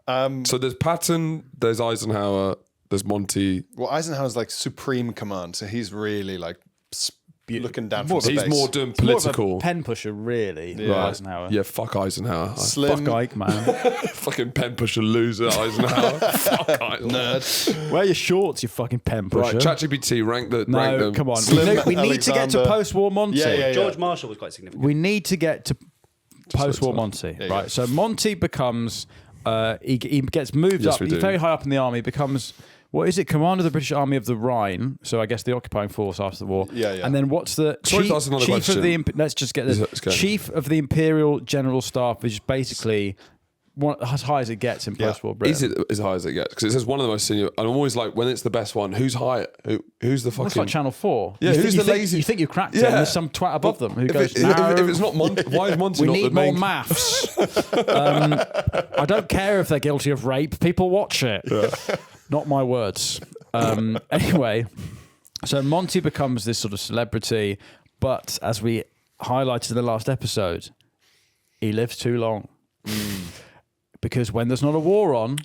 So there's Patton, there's Eisenhower, there's Monty. Well, Eisenhower's like supreme command, so he's really like looking down from He's space. more doing More of a political. pen pusher, really. Yeah. Eisenhower. Yeah, fuck Eisenhower. Slim, Fuck Ike, man. Fucking pen pusher loser, Eisenhower. Fuck Eisenhower. nerd. Wear your shorts, you fucking pen pusher. Right, ChatGPT, rank no, them. come on. Slim We need to get to Alexander. post-war Monty. Yeah. George Marshall was quite significant. We need to get to post-war time. Monty, Yeah, right? yeah. So Monty becomes, he gets moved Yes, up. we He's do. very high up in the army. Becomes, what is it? Commander of the British Army of the Rhine. So I guess the occupying force after the war. Yeah, yeah. And then what's the Sorry to ask another chief of question. the? Let's just get this. Let's go. Chief of the Imperial General Staff, which is basically one as high as it gets in post-war Britain. Is it as high as it gets? Because it says one of the most senior. And I'm always like, when it's the best one, who's higher? Who's the fucking? It's like Channel 4. Yeah, you who's think, the lazy- You think you cracked it, Yeah. and there's some twat above them who If, goes, if "No, it's not Monty, why is Monty we not need the main? more maths. I don't care if they're guilty of rape. People watch it. Not my words. Anyway, so Monty becomes this sort of celebrity, but as we highlighted in the last episode, he lives too long. Because when there's not a war on,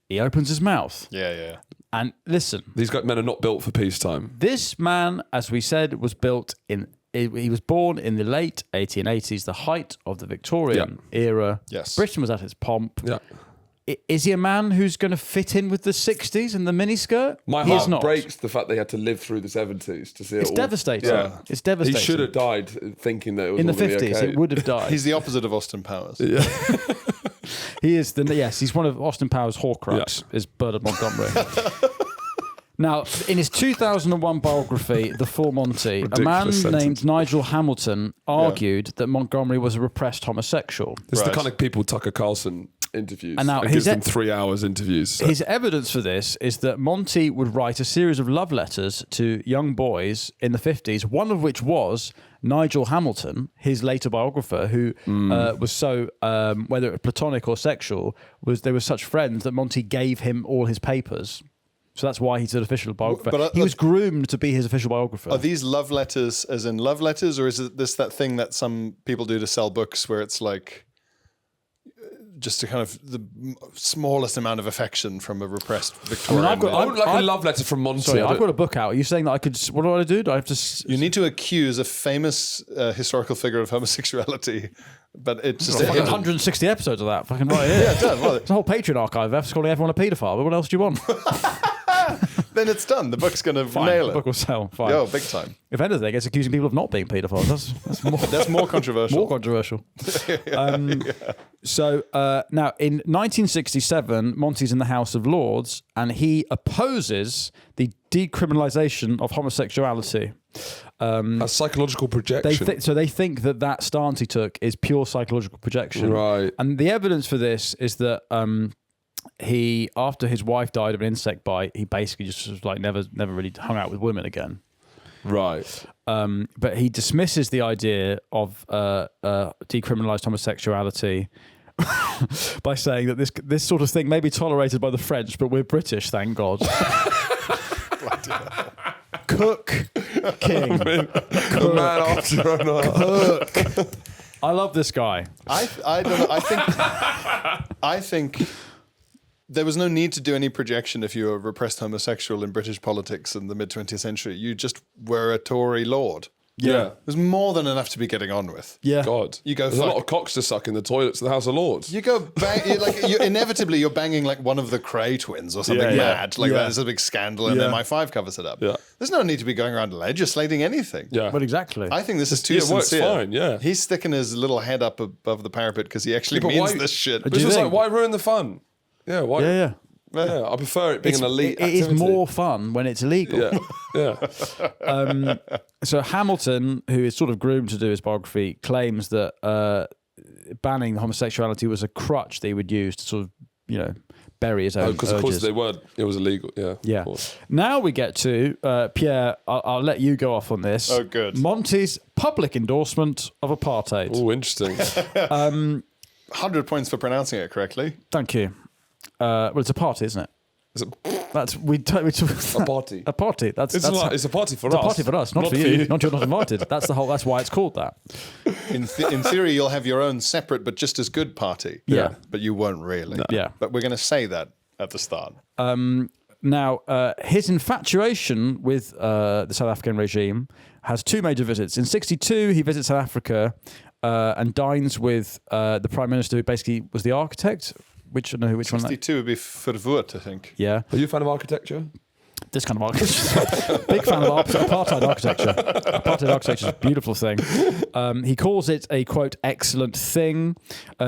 he opens his mouth. Yeah. And listen, These men are not built for peacetime. this man, as we said, was built in. He was born in the late 1880s, the height of the Victorian era. Yes. Britain was at its pomp. Yeah. Is he a man who's going to fit in with the 60s and the miniskirt? My He is heart not. breaks the fact they had to live through the 70s to see it It's all. devastating. Yeah. It's He devastating. should have died thinking that it was in the all gonna be 50s. okay. It would have died. He's the opposite of Austin Powers. He is he's one of Austin Powers' Horcrux. Is Bernard Montgomery. Now, in his 2001 biography, The Full Monty, a man Ridiculous sentence. named Nigel Hamilton argued that Montgomery was a repressed homosexual. It's the Right. kind of people Tucker Carlson interviews. And now it his gives them 3 hours interviews. So. His evidence for this is that Monty would write a series of love letters to young boys in the 50s, one of which was Nigel Hamilton, his later biographer, who was so, whether it was platonic or sexual, they were such friends that Monty gave him all his papers. So that's why he's an official biographer. But, he was groomed to be his official biographer. Are these love letters as in love letters, or is it that thing that some people do to sell books where it's like just a kind of the smallest amount of affection from a repressed Victorian? I've got- man? I would like a love letter from Monty. Sorry, I I've don't- got a book out. Are you saying that I could... What do I do? Do I have to... You need to accuse a famous historical figure of homosexuality, but it's just Fucking 160 episodes of that. Fucking right here. yeah, done. Well, It's a whole Patreon archive of calling everyone a paedophile. But what else do you want? then it's done. The book's going to Fine. nail The book it. will sell. Fine. Yo, big time. If anything, it's accusing people of not being paedophiles. That's more, That's more controversial. more controversial. So now, in 1967, Monty's in the House of Lords, and he opposes the decriminalisation of homosexuality. a psychological projection. So they think that stance he took is pure psychological projection. Right. And the evidence for this is that he, after his wife died of an insect bite, he basically just was like never really hung out with women again. Right. But he dismisses the idea of decriminalised homosexuality by saying that this sort of thing may be tolerated by the French, but we're British, thank God. Cook King. The man after your own heart. Cook. I love this guy. I don't know. I think there was no need to do any projection if you were a repressed homosexual in British politics in the mid-20th century. You just were a Tory lord. Yeah. There's more than enough to be getting on with. Yeah. God. You go There's a lot of cocks to suck in the toilets of the House of Lords. You go bang, inevitably you're banging like one of the Cray twins or something Yeah, yeah. mad. Like Yeah. there's a big scandal and Yeah. MI5 covers it up. Yeah. There's no need to be going around legislating anything. Yeah. But exactly. I think this is too Yeah, it works sincere. fine, yeah. He's sticking his little head up above the parapet because he actually but means why- this shit. But Do it's you just think? like, why ruin the fun? Yeah, why? yeah. Yeah, I prefer it being an elite It is activity. more fun when it's illegal. Yeah, yeah. So Hamilton, who is sort of groomed to do his biography, claims that banning homosexuality was a crutch that he would use to sort of, bury his own Because of course urges. it was illegal. Yeah, Yeah. Of course. Now we get to Pierre. I'll let you go off on this. Oh, good. Monty's public endorsement of apartheid. Oh, interesting. 100 points for pronouncing it correctly. Thank you. Well, it's a party, isn't it? It's a That's we a party. A party. That's It's a party for it's us. a party for us, not for you. Not you're not invited. That's the whole. That's why it's called that. In theory, you'll have your own separate but just as good party. Yeah. But you won't really. Yeah. But we're going to say that at the start. Now, his infatuation with the South African regime has two major visits. In '62, he visits South Africa and dines with the Prime Minister, who basically was the architect. Which one? That, 62 would be Verwoerd, I think. yeah, Are you a fan of architecture? this kind of architecture. Big fan of apartheid architecture. Apartheid architecture is a beautiful thing. He calls it a, quote, excellent thing.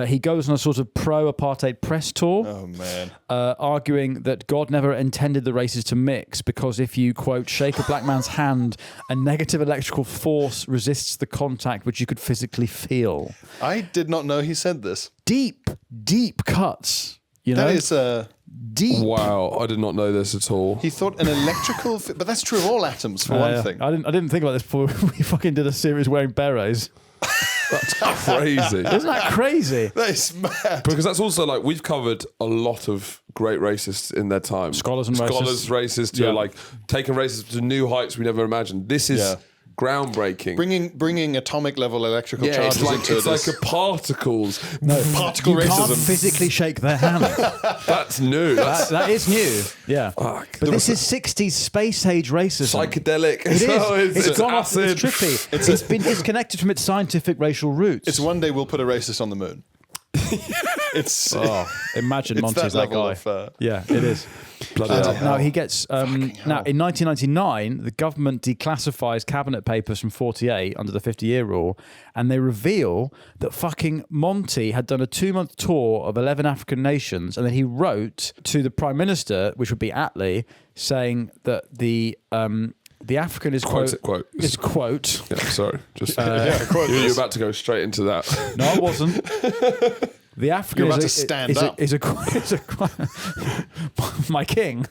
He goes on a sort of pro-apartheid press tour. Oh, man. Arguing that God never intended the races to mix because if you, quote, shake a black man's hand, a negative electrical force resists the contact which you could physically feel. I did not know he said this. Deep cuts, you know? That is deep. Wow, I did not know this at all. He thought an electrical... but that's true of all atoms, for one thing. I didn't think about this before we fucking did a series wearing berets. That's crazy. Isn't that crazy? That is mad. Because that's also like we've covered a lot of great racists in their time. Scholars and racists to Yeah. like taking racism to new heights we never imagined. This is Yeah. groundbreaking. Bringing atomic level electrical charges into it's it. like a particles. particle You can't racism. physically shake their hand. That's new. That's that is new. Yeah. But this is 60s space age racism. psychedelic. It is. Oh, It's gone off. acid. It's trippy. It's been disconnected from its scientific racial roots. It's one day we'll put a racist on the moon. It's Imagine it's Monty's that that level guy. of... Yeah, it is. Bloody hell. Now he gets. Now in 1999, the government declassifies cabinet papers from 48 under the 50-year rule, and they reveal that fucking Monty had done a 2-month tour of 11 African nations, and then he wrote to the Prime Minister, which would be Attlee, saying that the African is Quote it, quote. is quote. Yeah, sorry. Just quote you're this. about to go straight into that. No, I wasn't. The African You're about is to stand is up. is my king.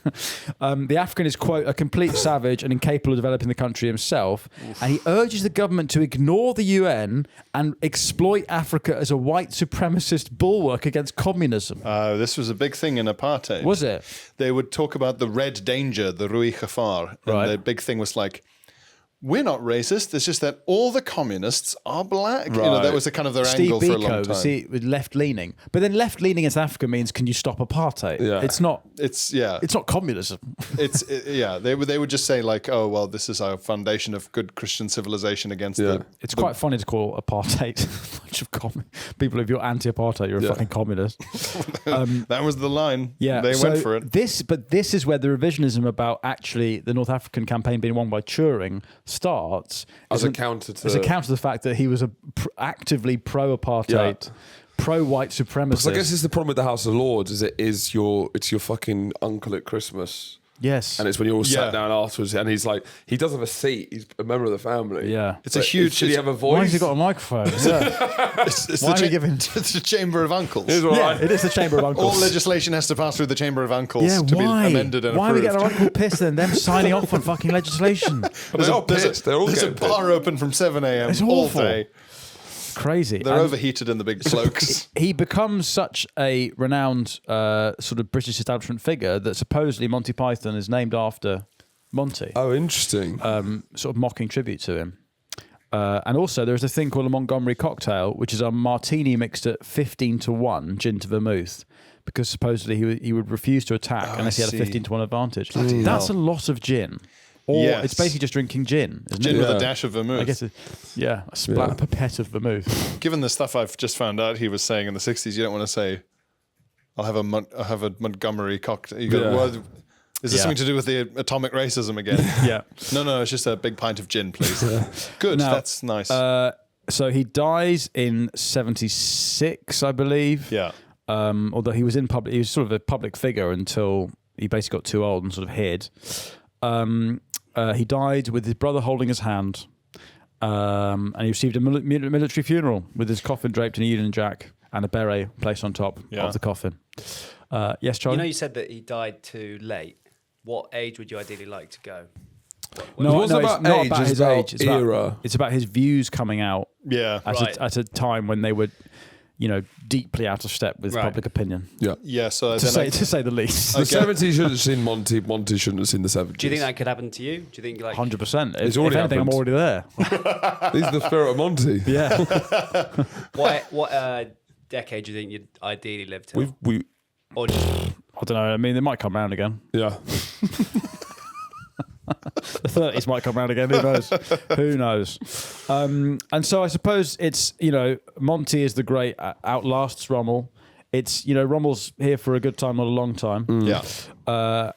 The African is, quote, a complete savage and incapable of developing the country himself. And he urges the government to ignore the UN and exploit Africa as a white supremacist bulwark against communism. this was a big thing in apartheid. Was it? They would talk about the red danger, the Rui Gevaar. And Right. the big thing was like, we're not racist. It's just that all the communists are black. You know, that Right. was the kind of their Steve angle for a long Biko, time. see, was left-leaning. But then left-leaning against Africa means, can you stop apartheid? Yeah. It's not It's not communism. They would just say like, oh well, this is our foundation of good Christian civilization against Yeah. the. It's quite funny to call apartheid a bunch of people. If you're anti-apartheid, you're a Yeah. fucking communist. That was the line. Yeah, they so went for it. This is where the revisionism about actually the North African campaign being won by Turing starts As a Isn't- counter to as a counter to the fact that he was a actively pro-apartheid, Yeah. pro-white supremacist. Because I guess it's the problem with the House of Lords is it's your fucking uncle at Christmas. yes, And it's when you all Yeah. sat down afterwards and he's like, he does have a seat. He's a member of the family. yeah. It's a But huge. Should he have a voice? Why has he got a microphone? Yeah, It's Why the are we giving- it's the chamber of uncles. Here's what yeah. I- It is the Chamber of Uncles. All legislation has to pass through the chamber of uncles yeah, to why? be amended and Why are we approved. getting our uncle pissed and them signing off on fucking legislation? They're all pissed. They're all There's a getting bar open from 7 a.m. It's all awful. day. Crazy. They're And overheated in the big cloaks. he becomes such a renowned sort of British establishment figure that supposedly Monty Python is named after Monty. Oh, interesting. Sort of mocking tribute to him. And also, there's a thing called a Montgomery cocktail, which is a martini mixed at 15-1 gin to vermouth, because supposedly he would refuse to attack unless he had a 15-1 advantage. That's a lot of gin. Or it's basically just drinking gin. Gin with a dash of vermouth. I guess a pipette of vermouth. Given the stuff I've just found out he was saying in the 60s, you don't want to say, I'll have a Montgomery cocktail. You go, well, is this something to do with the atomic racism again? No, it's just a big pint of gin, please. Good, now, that's nice. So he dies in 76, I believe. Yeah. Although he was sort of a public figure until he basically got too old and sort of hid. He died with his brother holding his hand, and he received a military funeral with his coffin draped in a Union Jack and a beret placed on top of the coffin. Yes, Charlie? You said that he died too late. What age would you ideally like to go? It's not about his age. It's era. It's about his views coming out at a time when they were, deeply out of step with public opinion. Yeah. So to say the least. The 70s shouldn't have seen Monty. Monty shouldn't have seen the 70s. Do you think that could happen to you? Do you think 100%? It's already if anything, happened. I'm already there. He's the spirit of Monty. Yeah. What decade do you think you'd ideally live to? Or just I don't know. I mean, they might come round again. Yeah. The 30s might come round again. Who knows? Who knows? And so I suppose it's, Monty is the great outlasts Rommel. It's, Rommel's here for a good time, not a long time. Yeah.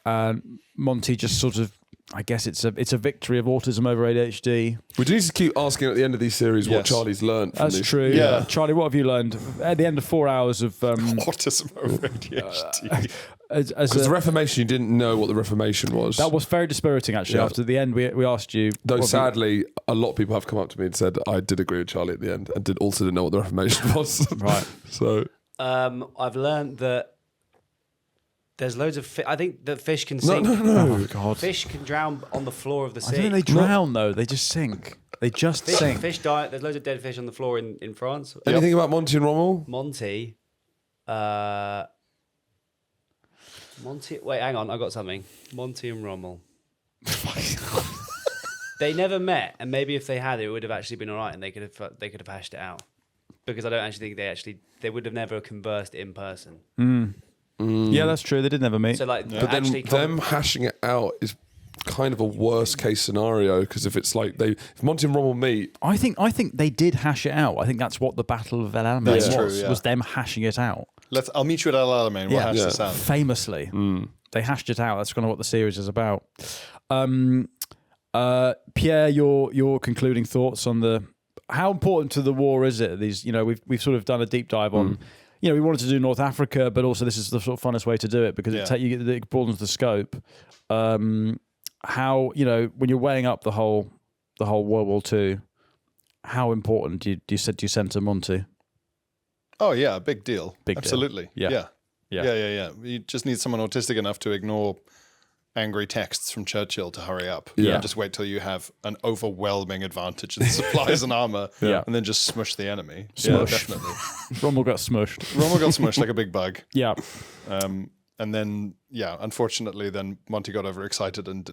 And Monty just sort of, I guess it's a victory of autism over ADHD. We do need to keep asking at the end of these series what Charlie's learned from That's this. true. Yeah. Charlie, what have you learned at the end of 4 hours of autism over ADHD? Because the Reformation, you didn't know what the Reformation was. That was very dispiriting, actually. Yeah. After the end, we asked you. Though sadly, a lot of people have come up to me and said I did agree with Charlie at the end, and didn't know what the Reformation was. Right. So I've learned that there's loads of I think that fish can sink. No. Oh, God. Fish can drown on the floor of the sea. I don't think they drown, though. They just sink. They just sink. Fish die. There's loads of dead fish on the floor in France. anything about Monty and Rommel? Monty. Wait, hang on. I got something. Monty and Rommel. They never met, and maybe if they had, it would have actually been all right, and they could have hashed it out. Because I don't actually think they would have never conversed in person. Yeah, that's true. They did never meet. So But then them hashing it out is kind of a worst case scenario, because if it's like if Monty and Rommel meet, I think they did hash it out. I think that's what the Battle of El Alamein was them hashing it out. I'll meet you at El Alamein. We'll hash this out. Famously, they hashed it out. That's kind of what the series is about. Pierre, your concluding thoughts on how important to the war is it? These, we've sort of done a deep dive on. We wanted to do North Africa, but also this is the sort of funnest way to do it because it broadens the scope. How when you're weighing up the whole World War II, how important do you center Monty? Oh yeah, big deal. Absolutely. Deal. Yeah. You just need someone autistic enough to ignore angry texts from Churchill to hurry up. Yeah. Just wait till you have an overwhelming advantage in supplies and armor, and then just smush the enemy. Smush. Yeah, definitely. Rommel got smushed. Rommel got smushed like a big bug. Yeah. And then, unfortunately, then Monty got overexcited and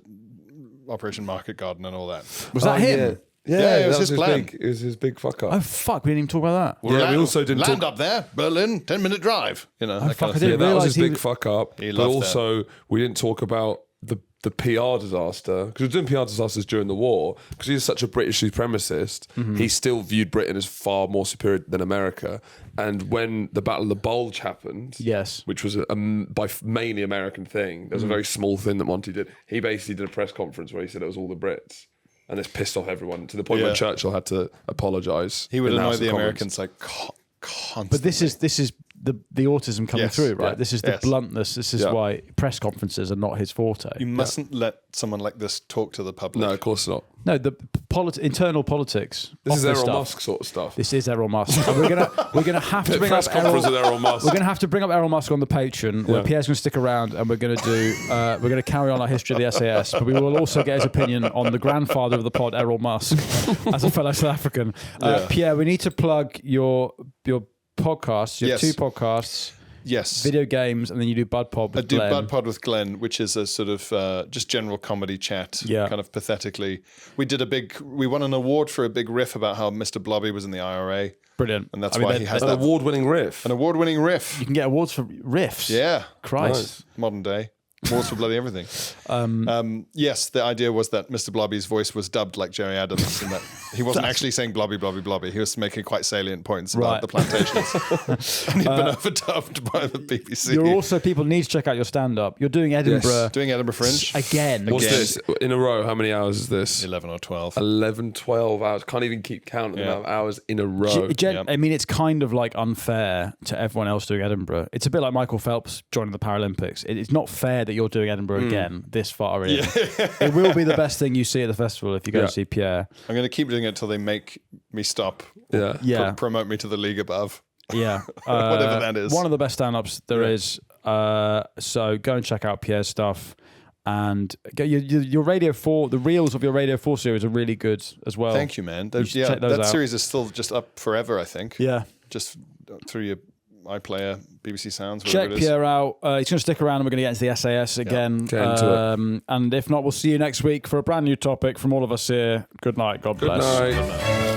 Operation Market Garden and all that. Was that him? Yeah, it was his plan. It was his big fuck up. Oh fuck! We didn't even talk about that. We also didn't land up there, Berlin, 10-minute drive. That kind of I thing. didn't that was realise his big fuck up. He But loved also, we didn't talk about the PR disaster, because we were doing PR disasters during the war, because he's such a British supremacist. He still viewed Britain as far more superior than America. And when the Battle of the Bulge happened, which was by mainly American thing, there was a very small thing that Monty did. He basically did a press conference where he said it was all the Brits. And this pissed off everyone to the point where Churchill had to apologise. He would in the annoy House the of Commons. Americans like constantly. But this is the autism coming through, right? Yeah. This is the bluntness. This is why press conferences are not his forte. You mustn't let someone like this talk to the public. No, of course not. No, the internal politics. This is Errol stuff. Musk sort of stuff. This is Errol Musk. And we're gonna have to bring up press conference with Errol Musk. We're gonna have to bring up Errol Musk on the Patreon, where Pierre's gonna stick around, and we're gonna carry on our history of the SAS. But we will also get his opinion on the grandfather of the pod, Errol Musk, as a fellow South African. Pierre, we need to plug your podcasts, your two podcasts. Yes. video games, and then you do Bud Pod with Glenn. I do Bud Pod with Glenn, which is a sort of just general comedy chat, kind of pathetically. We won an award for a big riff about how Mr. Blobby was in the IRA. Brilliant. And that's why he has an award-winning riff. An award-winning riff. You can get awards for riffs. Yeah. Christ. Nice. Modern day. Awards for bloody everything. Yes, the idea was that Mr. Blobby's voice was dubbed like Jerry Adams, and that he wasn't actually saying blobby, blobby, blobby. He was making quite salient points about the plantations. And he'd been overdubbed by the BBC. You're also, people need to check out your stand-up. You're doing Edinburgh. Yes. Doing Edinburgh Fringe. Again. What's this? In a row, how many hours is this? 11 or 12. 11, 12 hours. Can't even keep count the amount of hours in a row. I mean, it's kind of like unfair to everyone else doing Edinburgh. It's a bit like Michael Phelps joining the Paralympics. It's not fair that you're doing Edinburgh again this far in. It will be the best thing you see at the festival if you go to see Pierre. I'm going to keep doing it until they make me stop. Promote me to the league above. Yeah. Whatever that is. One of the best stand-ups there is. So go and check out Pierre's stuff. And your Radio 4, the reels of your Radio 4 series are really good as well. Thank you, man. That out. Series is still just up forever, I think. Yeah. Just through your iPlayer, BBC Sounds, check Pierre out. He's going to stick around and we're going to get into the SAS again. Get into it. And if not, we'll see you next week for a brand new topic from all of us here. Good night. God bless. Good night.